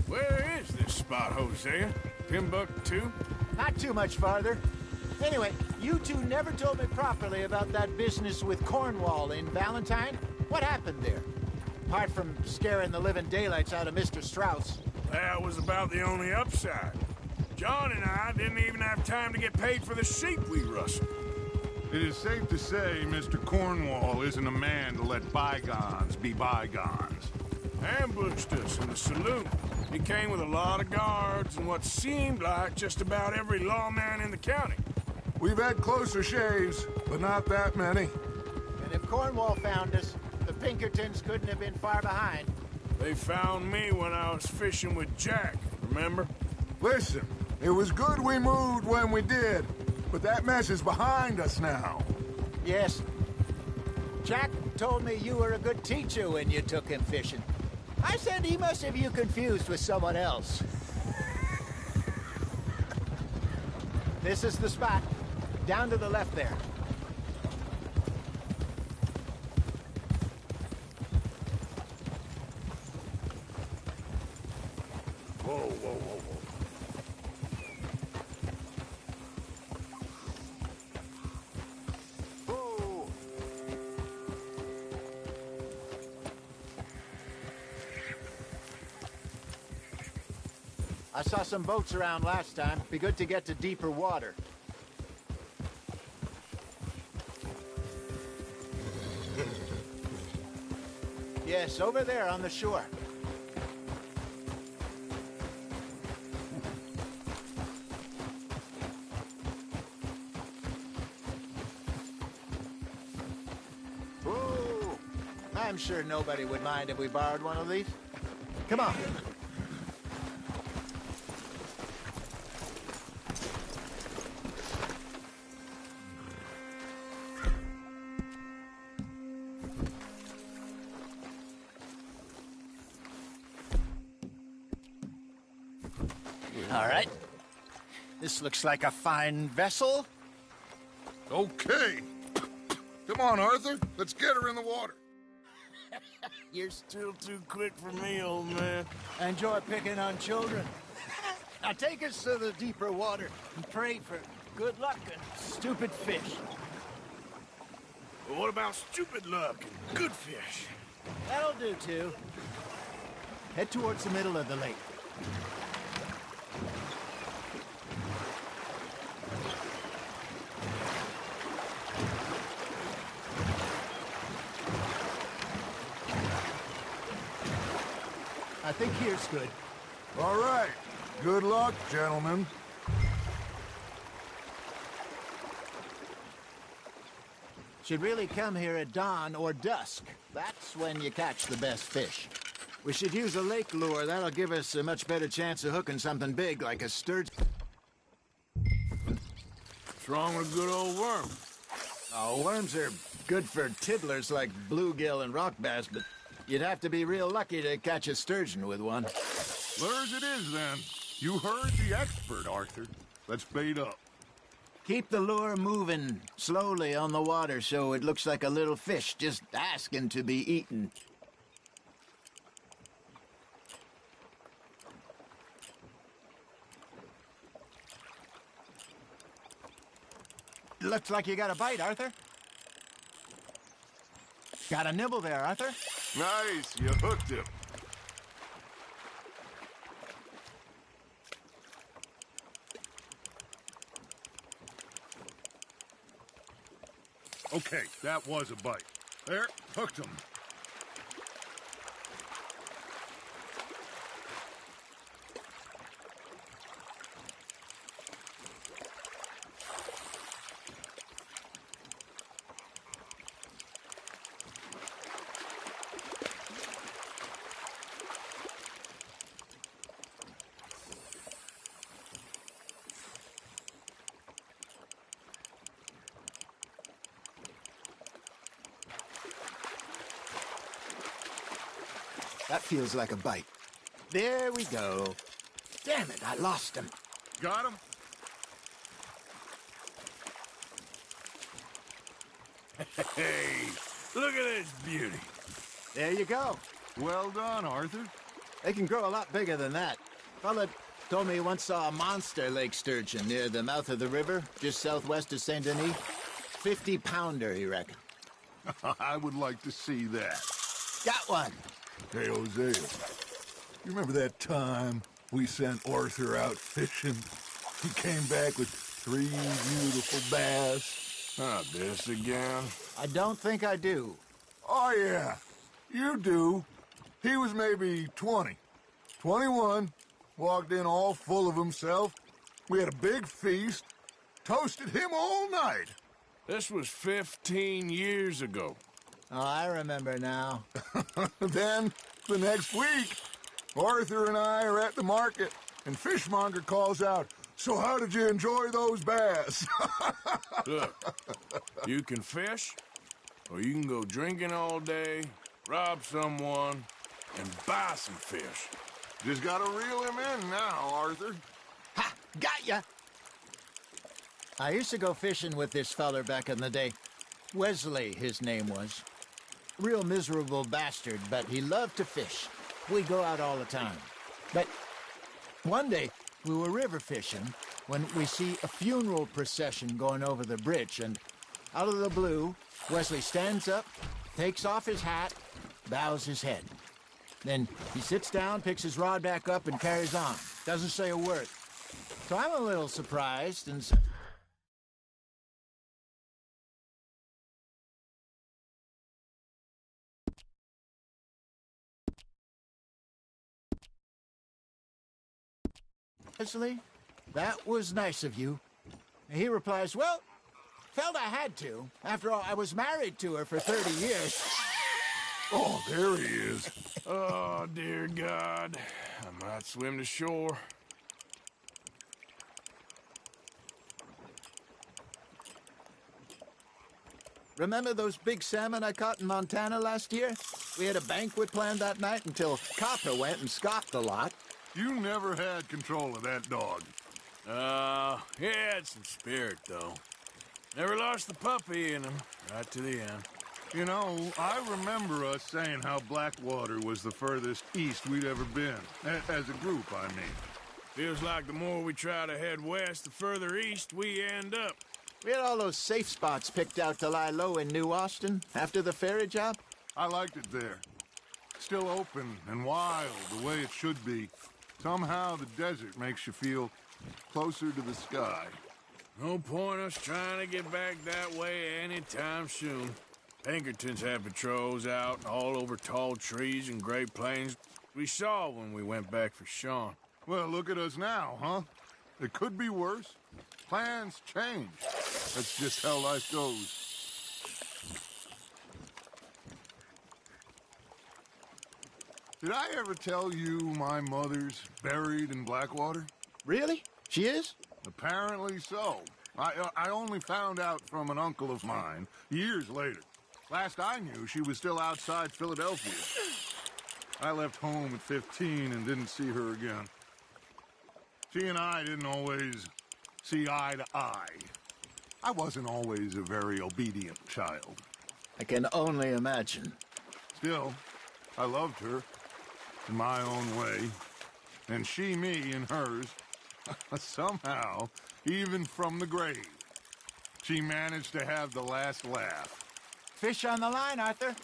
Where is this spot, Hosea? Timbuktu? Not too much farther. Anyway, you two never told me properly about that business with Cornwall in Valentine. What happened there? Apart from scaring the living daylights out of Mr. Strauss. That was about the only upside. John and I didn't even have time to get paid for the sheep we rustled. It is safe to say Mr. Cornwall isn't a man to let bygones be bygones. Ambushed us in the saloon. He came with a lot of guards and what seemed like just about every lawman in the county. We've had closer shaves, but not that many. And if Cornwall found us, the Pinkertons couldn't have been far behind. They found me when I was fishing with Jack, remember? Listen, it was good we moved when we did, but that mess is behind us now. Yes. Jack told me you were a good teacher when you took him fishing. I said he must have you confused with someone else. This is the spot. Down to the left there. Whoa, whoa, whoa, whoa. I saw some boats around last time. Be good to get to deeper water. Yes, over there on the shore. Ooh, I'm sure nobody would mind if we borrowed one of these. Come on. All right. This looks like a fine vessel. Okay. Come on, Arthur. Let's get her in the water. You're still too quick for me, old man. Enjoy picking on children. Now take us to the deeper water and pray for good luck and stupid fish. But what about stupid luck and good fish? That'll do, too. Head towards the middle of the lake. I think here's good. All right. Good luck, gentlemen. Should really come here at dawn or dusk. That's when you catch the best fish. We should use a lake lure. That'll give us a much better chance of hooking something big like a sturgeon. What's wrong with a good old worm? Oh, worms are good for tiddlers like bluegill and rock bass, but you'd have to be real lucky to catch a sturgeon with one. Lures it is, then. You heard the expert, Arthur. Let's bait up. Keep the lure moving slowly on the water so it looks like a little fish just asking to be eaten. Looks like you got a bite, Arthur. Got a nibble there, Arthur. Nice. You hooked him. Okay, that was a bite. There, hooked him. That feels like a bite. There we go. Damn it, I lost him. Got him? Hey, look at this beauty. There you go. Well done, Arthur. They can grow a lot bigger than that. Fella told me he once saw a monster lake sturgeon near the mouth of the river, just southwest of Saint Denis. 50-pounder, he reckoned. I would like to see that. Got one. Hey, Hosea, you remember that time we sent Arthur out fishing? He came back with 3 beautiful bass. Not this again. I don't think I do. Oh, yeah, you do. He was maybe 20, 21, walked in all full of himself. We had a big feast, toasted him all night. This was 15 years ago. Oh, I remember now. Then, the next week, Arthur and I are at the market, and Fishmonger calls out, "So how did you enjoy those bass?" Look, you can fish, or you can go drinking all day, rob someone, and buy some fish. Just gotta reel him in now, Arthur. Ha! Got ya! I used to go fishing with this feller back in the day. Wesley, his name was. Real miserable bastard, but he loved to fish. We go out all the time. But one day, we were river fishing when we see a funeral procession going over the bridge, and out of the blue, Wesley stands up, takes off his hat, bows his head. Then he sits down, picks his rod back up, and carries on. Doesn't say a word. So I'm a little surprised and... Wesley, that was nice of you. And he replies, well, felt I had to. After all, I was married to her for 30 years. Oh, there he is. Oh, dear God. I might swim to shore. Remember those big salmon I caught in Montana last year? We had a banquet planned that night until Copper went and scoffed a lot. You never had control of that dog. He had some spirit, though. Never lost the puppy in him, right to the end. You know, I remember us saying how Blackwater was the furthest east we'd ever been. As a group, I mean. Feels like the more we try to head west, the further east we end up. We had all those safe spots picked out to lie low in New Austin after the ferry job. I liked it there. Still open and wild, the way it should be. Somehow the desert makes you feel closer to the sky. No point us trying to get back that way anytime soon. Pinkertons had patrols out all over tall trees and Great Plains. We saw when we went back for Sean. Well, look at us now, huh? It could be worse. Plans change. That's just how life goes. Did I ever tell you my mother's buried in Blackwater? Really? She is? Apparently so. I only found out from an uncle of mine years later. Last I knew, she was still outside Philadelphia. I left home at 15 and didn't see her again. She and I didn't always see eye to eye. I wasn't always a very obedient child. I can only imagine. Still, I loved her in my own way, and she me in hers. Somehow, even from the grave, she managed to have the last laugh. Fish on the line, Arthur.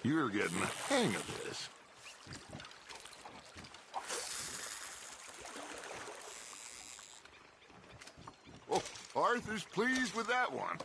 You're getting the hang of this. Oh, Arthur's pleased with that one.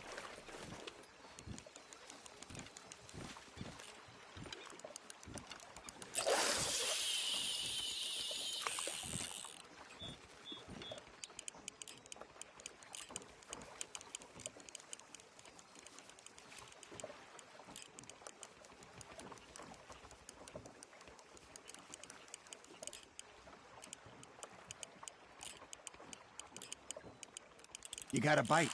You got a bite.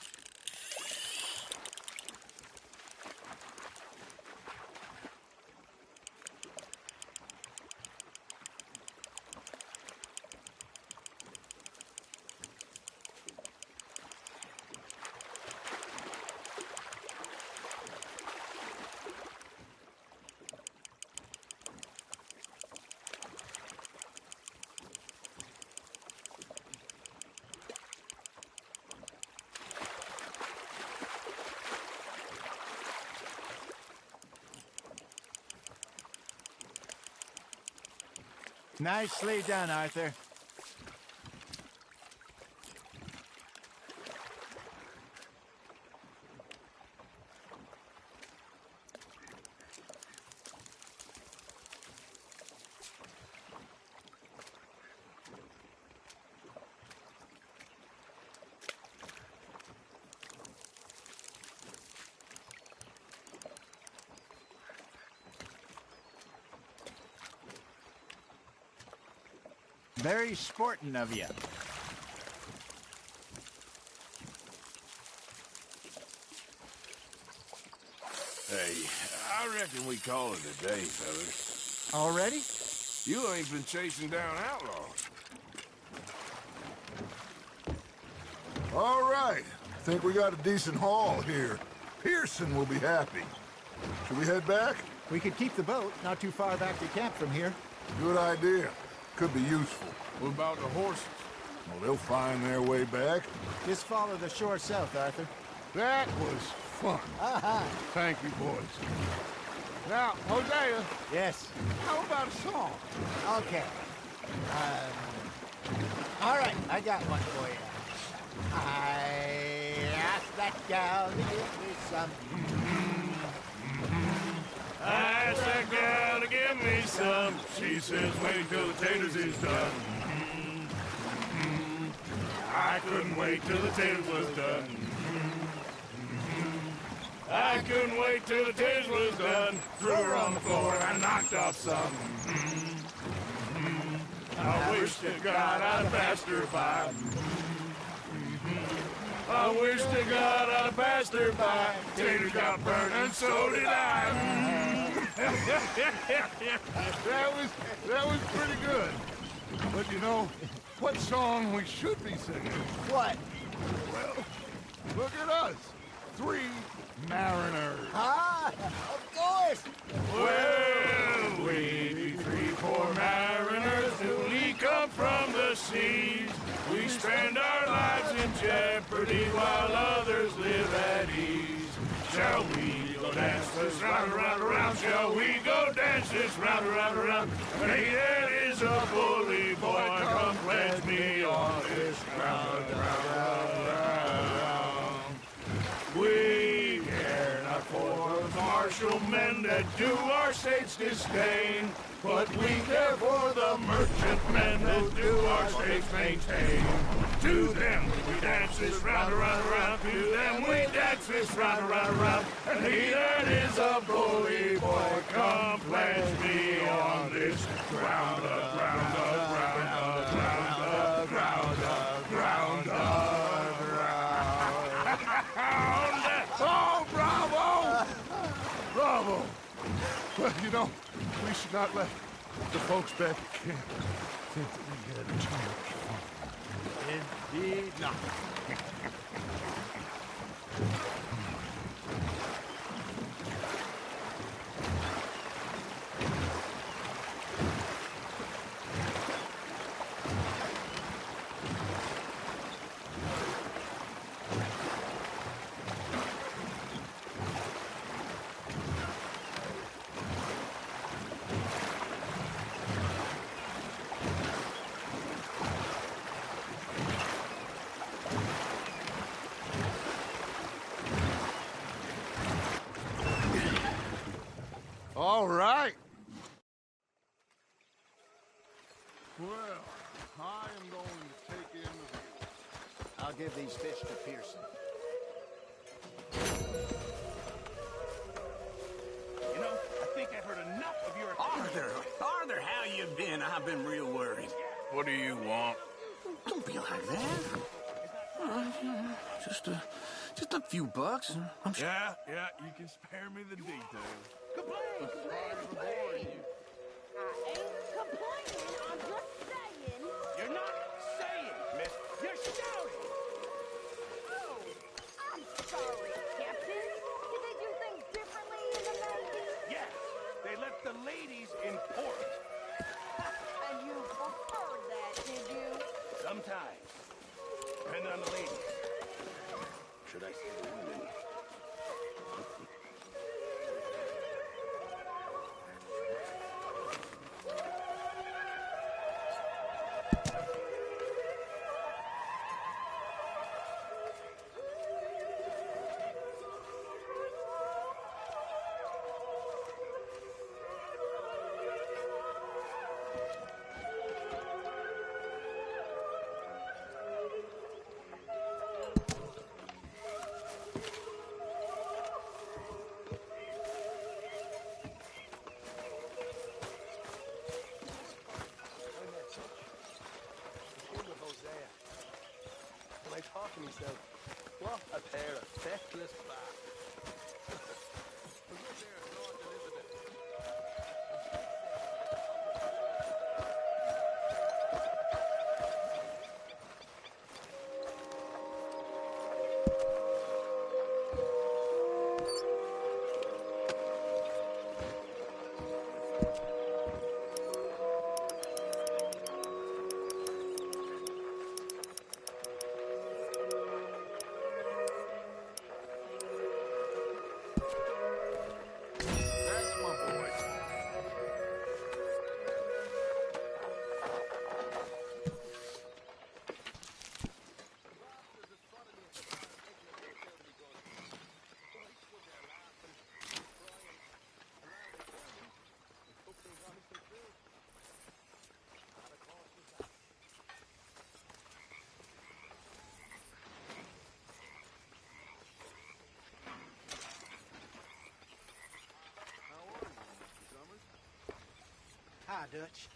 Nicely done, Arthur. Very sporting of you. Hey, I reckon we call it a day, fellas. Already? You ain't been chasing down outlaws. All right. Think we got a decent haul here. Pearson will be happy. Should we head back? We could keep the boat not too far back to camp from here. Good idea. Could be useful. What about the horses? Well, they'll find their way back. Just follow the shore south, Arthur. That was fun. Thank you, boys. Now, Hosea. Yes? How about a song? Okay. All right, I got one for you. I asked that gal to give me some. I asked that gal to give me some. She says, wait till the taters is done. I couldn't wait till the taters was done. I couldn't wait till the taters was done. Threw her on the floor and I knocked off some. I wish to God I'd passed her by. I wish to God I'd passed her by. Taters got burned and so did I. That was pretty good. But you know, what song we should be singing? What? Well, look at us. 3 mariners. Ah, of course. Well, we be 3 poor mariners newly come from the seas. We spend our lives in jeopardy while others live at ease. Shall we go dance this round, around, around? Shall we go dance this round, around, around? And he that is a bully boy, come pledge me on this ground, round. We care not for the martial men that do our state's disdain, but we care for the merchant men that do our state's maintain. To them we dance this round, around, around. To them we dance this round, around, around. And he that is a bully boy, come pledge me on this ground, ground, ground, ground, ground, ground, ground. Oh, bravo! Bravo! Well, you know, we should not let the folks back at camp think that we had too much fun. Indeed not. All right. Well, I am going to take in the view. I'll give these fish to Pearson. You know, I think I've heard enough of your... Arthur, how you been? I've been real worried. What do you want? Don't be like that. Just a few bucks. I'm sure. Yeah, you can spare me the details. Complain! I ain't complaining, I'm just saying. You're not saying, miss. You're shouting. Oh, I'm sorry, Captain. Did they do things differently in the Navy? Yes, they left the ladies in port. And you preferred that, did you? Sometimes. Depending on the ladies. Should I say women? When I talk to myself, what a pair of feckless bastards. Dutch.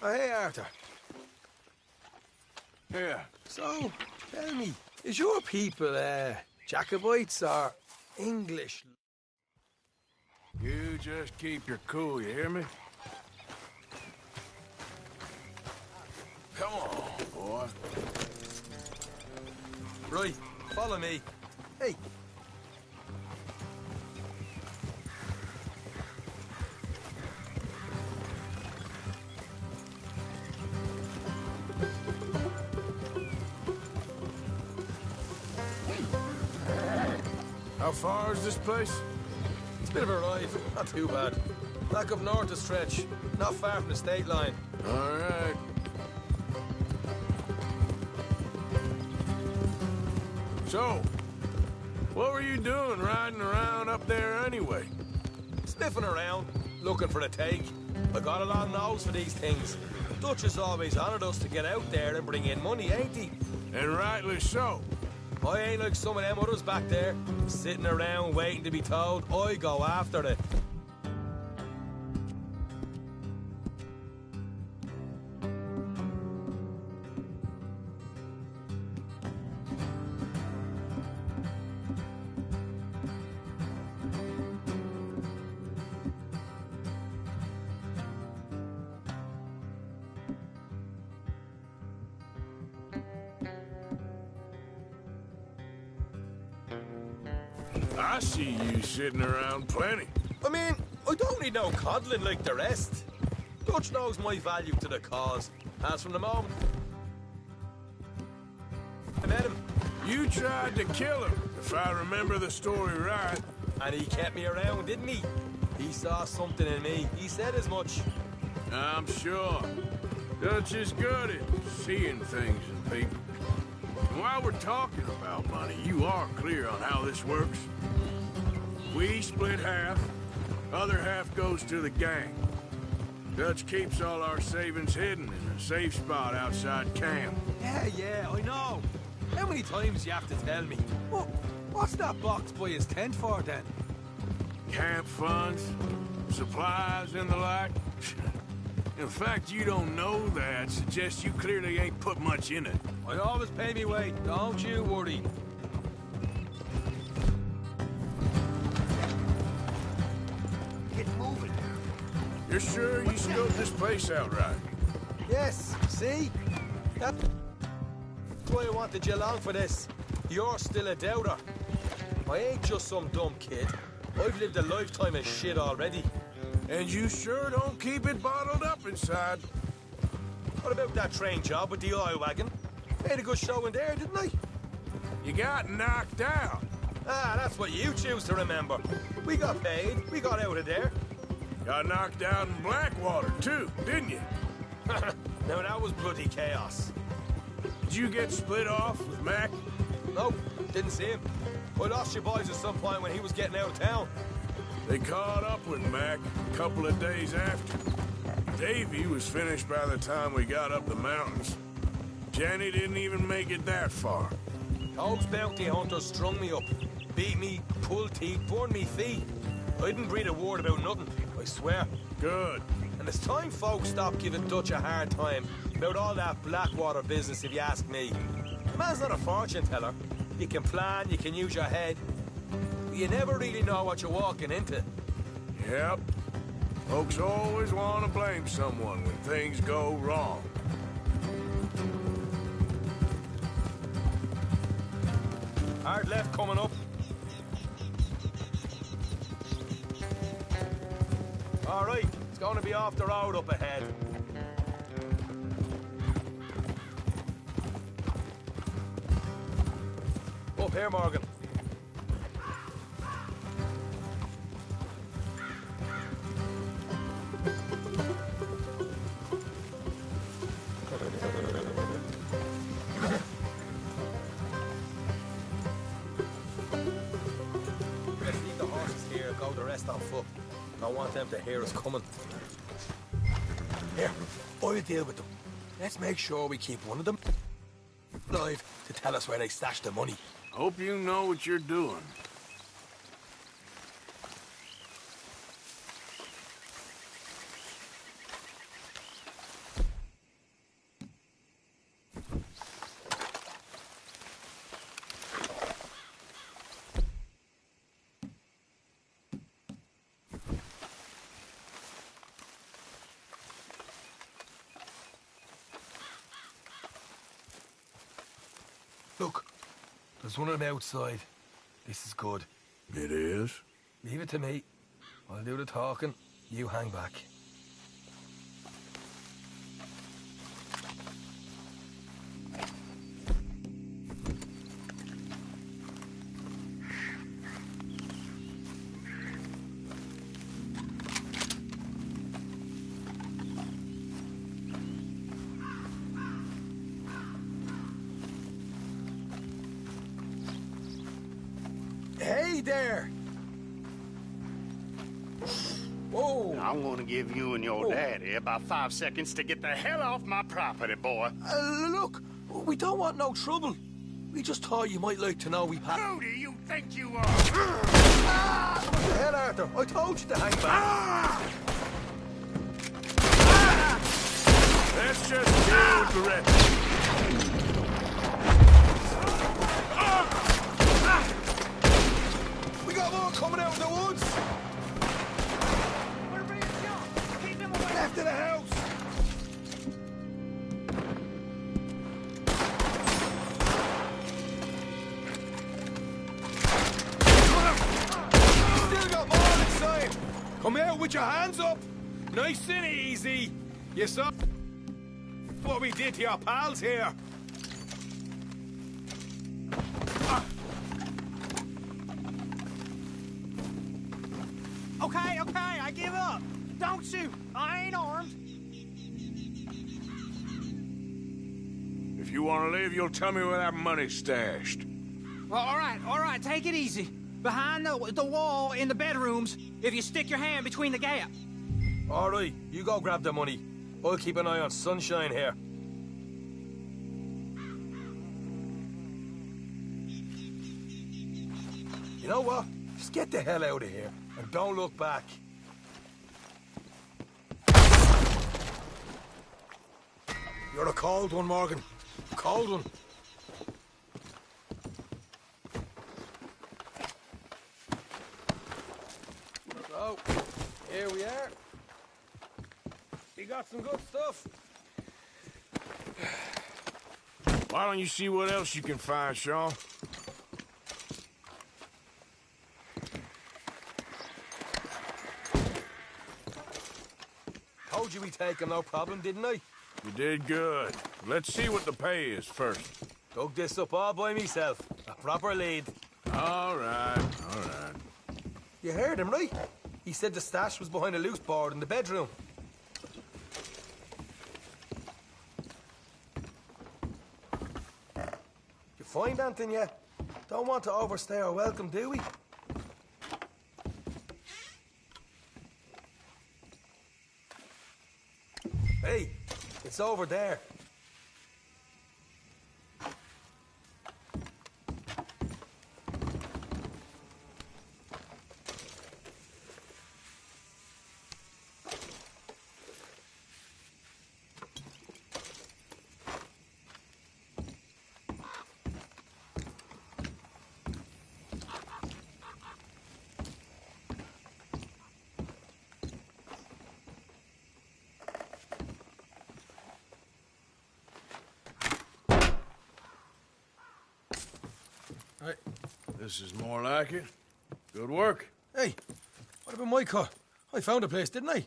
Oh, hey, Arthur. Yeah. So, tell me, is your people, Jacobites or English? You just keep your cool, you hear me? Come on, boy. Right, follow me. Hey. How far is this place? It's a bit of a ride, not too bad. Back up north a stretch, not far from the state line. All right. So, what were you doing riding around up there anyway? Sniffing around, looking for a take. I got a long nose for these things. Dutch has always honoured us to get out there and bring in money, ain't he? And rightly so. I ain't like some of them others back there, sitting around waiting to be told. I go after it. I see you sitting around plenty. I mean, I don't need no coddling like the rest. Dutch knows my value to the cause, as from the moment I met him. You tried to kill him, if I remember the story right. And he kept me around, didn't he? He saw something in me. He said as much. I'm sure. Dutch is good at seeing things in people. And while we're talking about money, you are clear on how this works? We split half, other half goes to the gang. Dutch keeps all our savings hidden in a safe spot outside camp. Yeah, I know. How many times you have to tell me? What's that box by his tent for, then? Camp funds, supplies, and the like. In fact, you don't know that suggests you clearly ain't put much in it. I always pay me weight, don't you worry. Get moving. You're sure you scoped this place out right? Yes, see? That's why I wanted you along for this. You're still a doubter. I ain't just some dumb kid. I've lived a lifetime of shit already. And you sure don't keep it bottled up inside. What about that train job with the oil wagon? Made a good show in there, didn't I? You got knocked out. Ah, that's what you choose to remember. We got paid. We got out of there. Got knocked out in Blackwater, too, didn't you? Now, that was bloody chaos. Did you get split off with Mac? No, didn't see him. I lost your boys at some point when he was getting out of town. They caught up with Mac a couple of days after. Davy was finished by the time we got up the mountains. Jenny didn't even make it that far. Those bounty hunters strung me up. beat me, pull teeth, burn me feet. I didn't breathe a word about nothing, I swear. Good. And it's time folks stop giving Dutch a hard time about all that Blackwater business, if you ask me. The man's not a fortune teller. You can plan, you can use your head. But you never really know what you're walking into. Yep. Folks always want to blame someone when things go wrong. Hard left coming up. All right, it's going to be off the road up ahead. Up here, Morgan. Let's leave the horses here, go the rest on foot. Don't want them to hear us coming. Here, I'll deal with them. Let's make sure we keep one of them alive to tell us where they stashed the money. Hope you know what you're doing. Look, there's one of them outside. This is good. It is? Leave it to me. I'll do the talking. You hang back. Hey there! Whoa! I'm gonna give you and your daddy about 5 seconds to get the hell off my property, boy. Look, we don't want no trouble. We just thought you might like to know we passed. Who do you think you are? What the hell, Arthur? I told you to hang back. Let's just deal with the rest. We got more coming out of the woods. Left of the house. Still got more inside. Come out with your hands up. Nice and easy. You saw what we did to your pals here. Okay, I give up. Don't shoot. I ain't armed. If you want to leave, you'll tell me where that money's stashed. Well, all right, take it easy. Behind the wall in the bedrooms, if you stick your hand between the gap. All right, you go grab the money. I'll keep an eye on Sunshine here. You know what? Just get the hell out of here and don't look back. You're a cold one, Morgan. Cold one. So, here we are. We got some good stuff. Why don't you see what else you can find, Sean? Told you we'd take him, no problem, didn't I? You did good. Let's see what the pay is first. Dug this up all by myself. A proper lead. All right, all right. You heard him, right? He said the stash was behind a loose board in the bedroom. You find anything yet? Don't want to overstay our welcome, do we? Hey, it's over there. This is more like it. Good work. Hey, what about my car? I found a place, didn't I?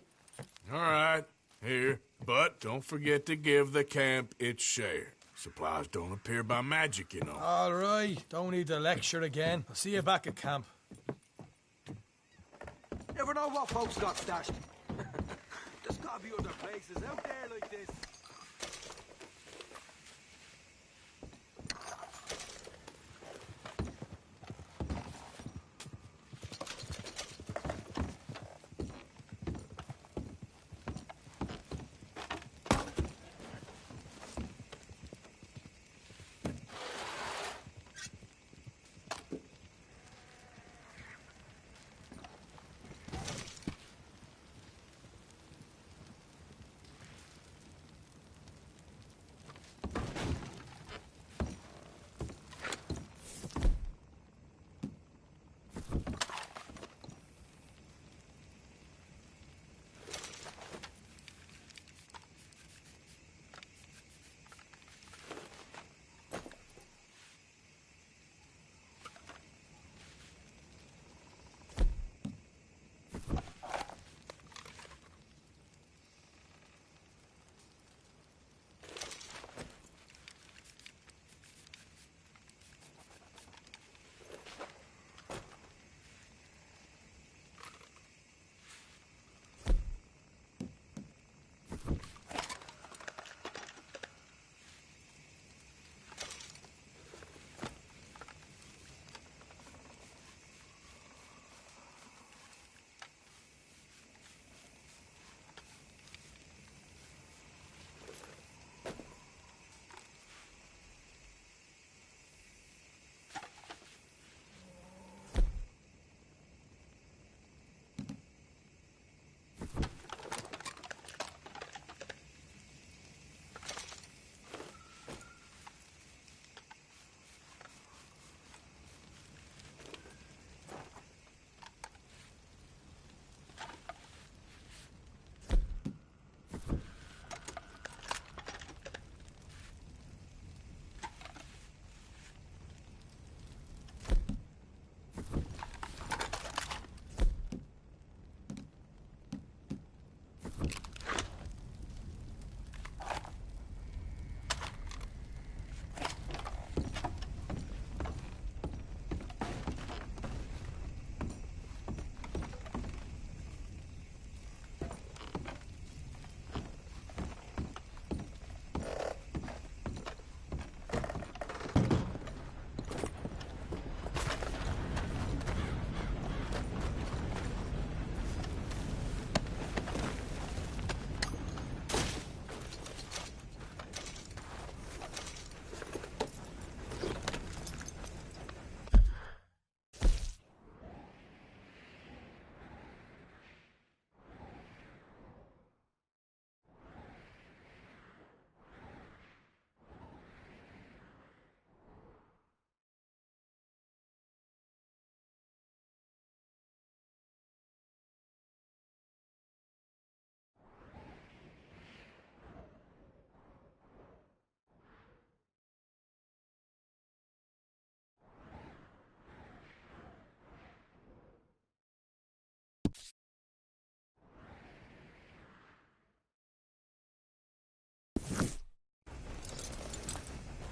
All right, here. But don't forget to give the camp its share. Supplies don't appear by magic, you know. All right, don't need to lecture again. I'll see you back at camp. Never know what folks got stashed. There's gotta be other places out there like this.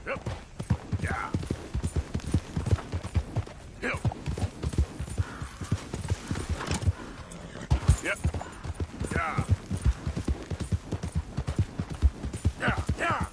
Yep. Yeah. Yep. Yep. Yeah. Yeah. Yeah.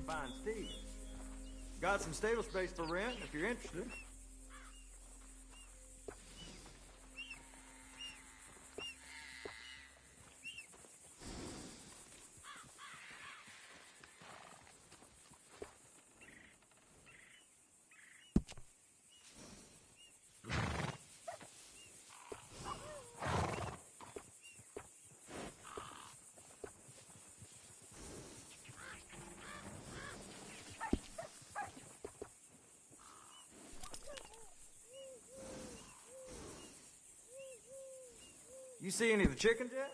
fine steeds. Got some stable space for rent if you're interested. You see any of the chickens yet?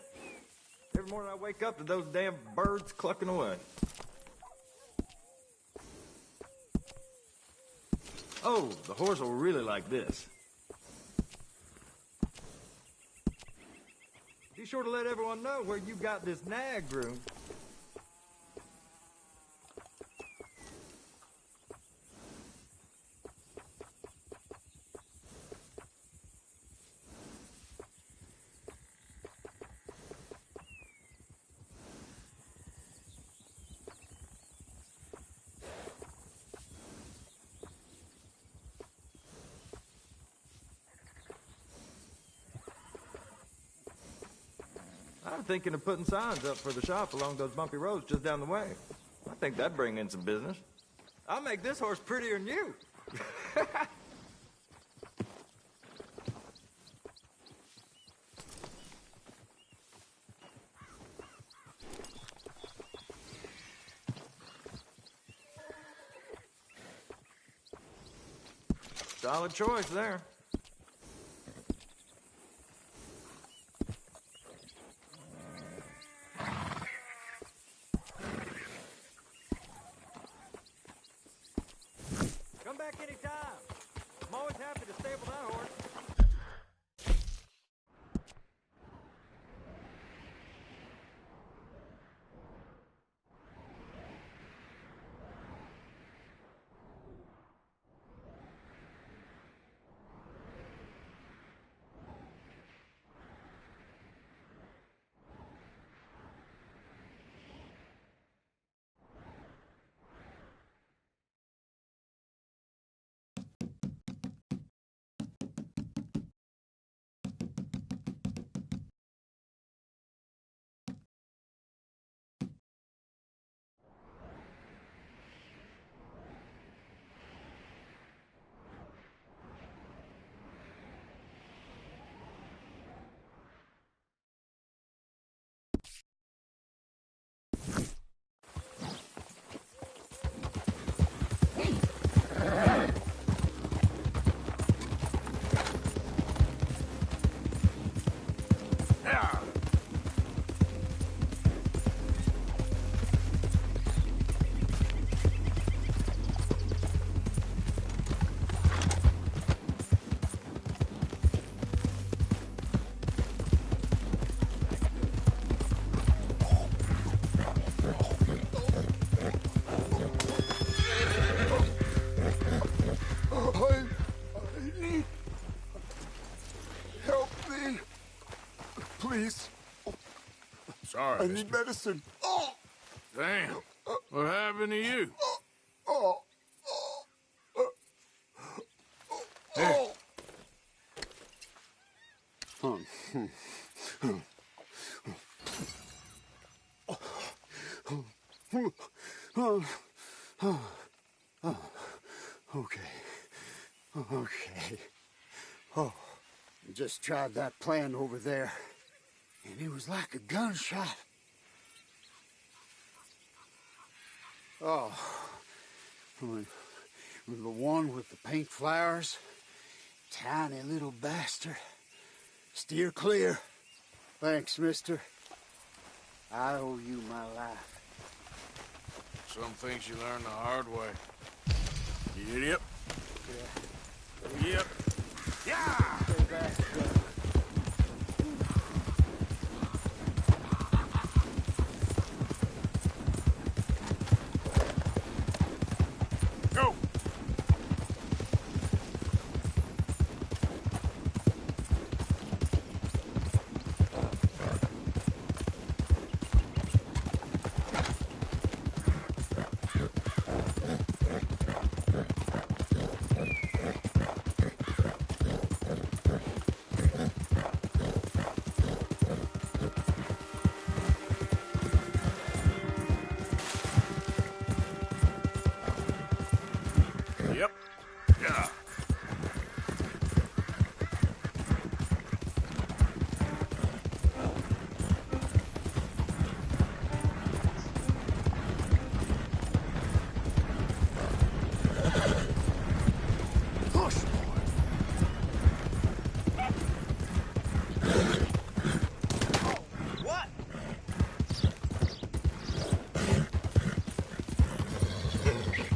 Every morning I wake up to those damn birds clucking away. Oh, the horse will really like this. Be sure to let everyone know where you got this nag groomed. I'm thinking of putting signs up for the shop along those bumpy roads just down the way. I think that'd bring in some business. I'll make this horse prettier than you. Solid choice there. Come back anytime. I'm always happy to stable that horse. Please. Sorry, I need medicine. Oh! Damn. What happened to you? Here. Okay. Oh, I just tried that plan over there, and it was like a gunshot. Oh, the one with the pink flowers, tiny little bastard. Steer clear. Thanks, mister. I owe you my life. Some things you learn the hard way. You idiot. Yep. Yeah! Stay back, Go!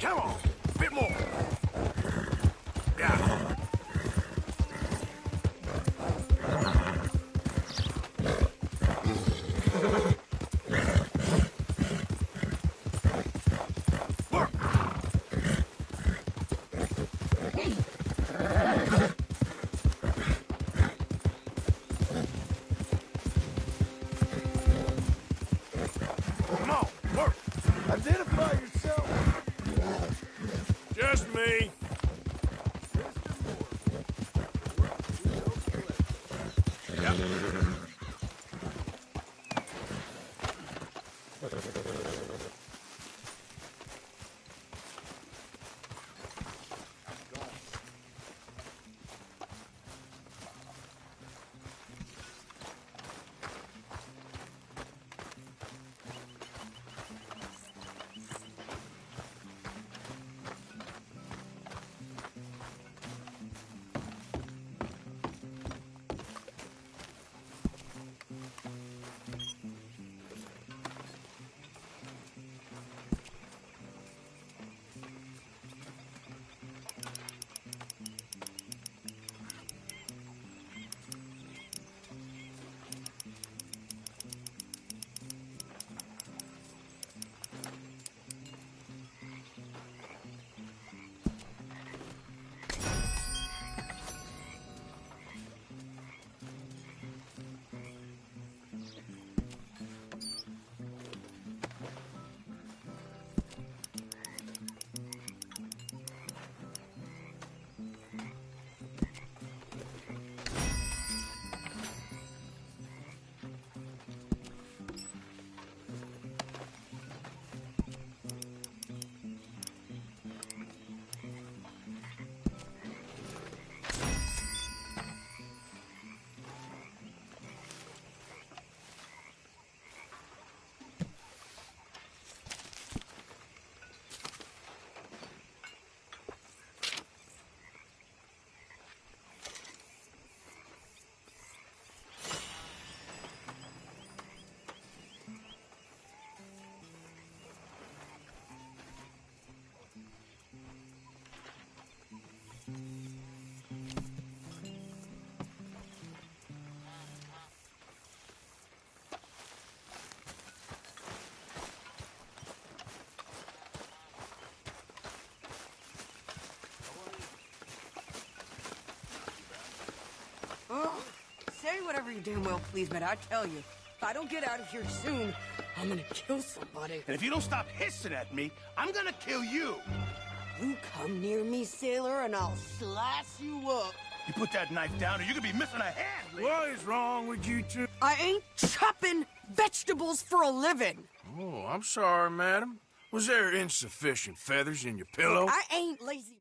Come on, a bit more. Got it. Identify yourself. Just me. Yep. Oh, say whatever you damn well please, but I tell you, if I don't get out of here soon, I'm gonna kill somebody. And if you don't stop hissing at me, I'm gonna kill you. You come near me, sailor, and I'll slice you up. You put that knife down or you're gonna be missing a hand. What is wrong with you two? I ain't chopping vegetables for a living. Oh, I'm sorry, madam. Was there insufficient feathers in your pillow? I ain't lazy.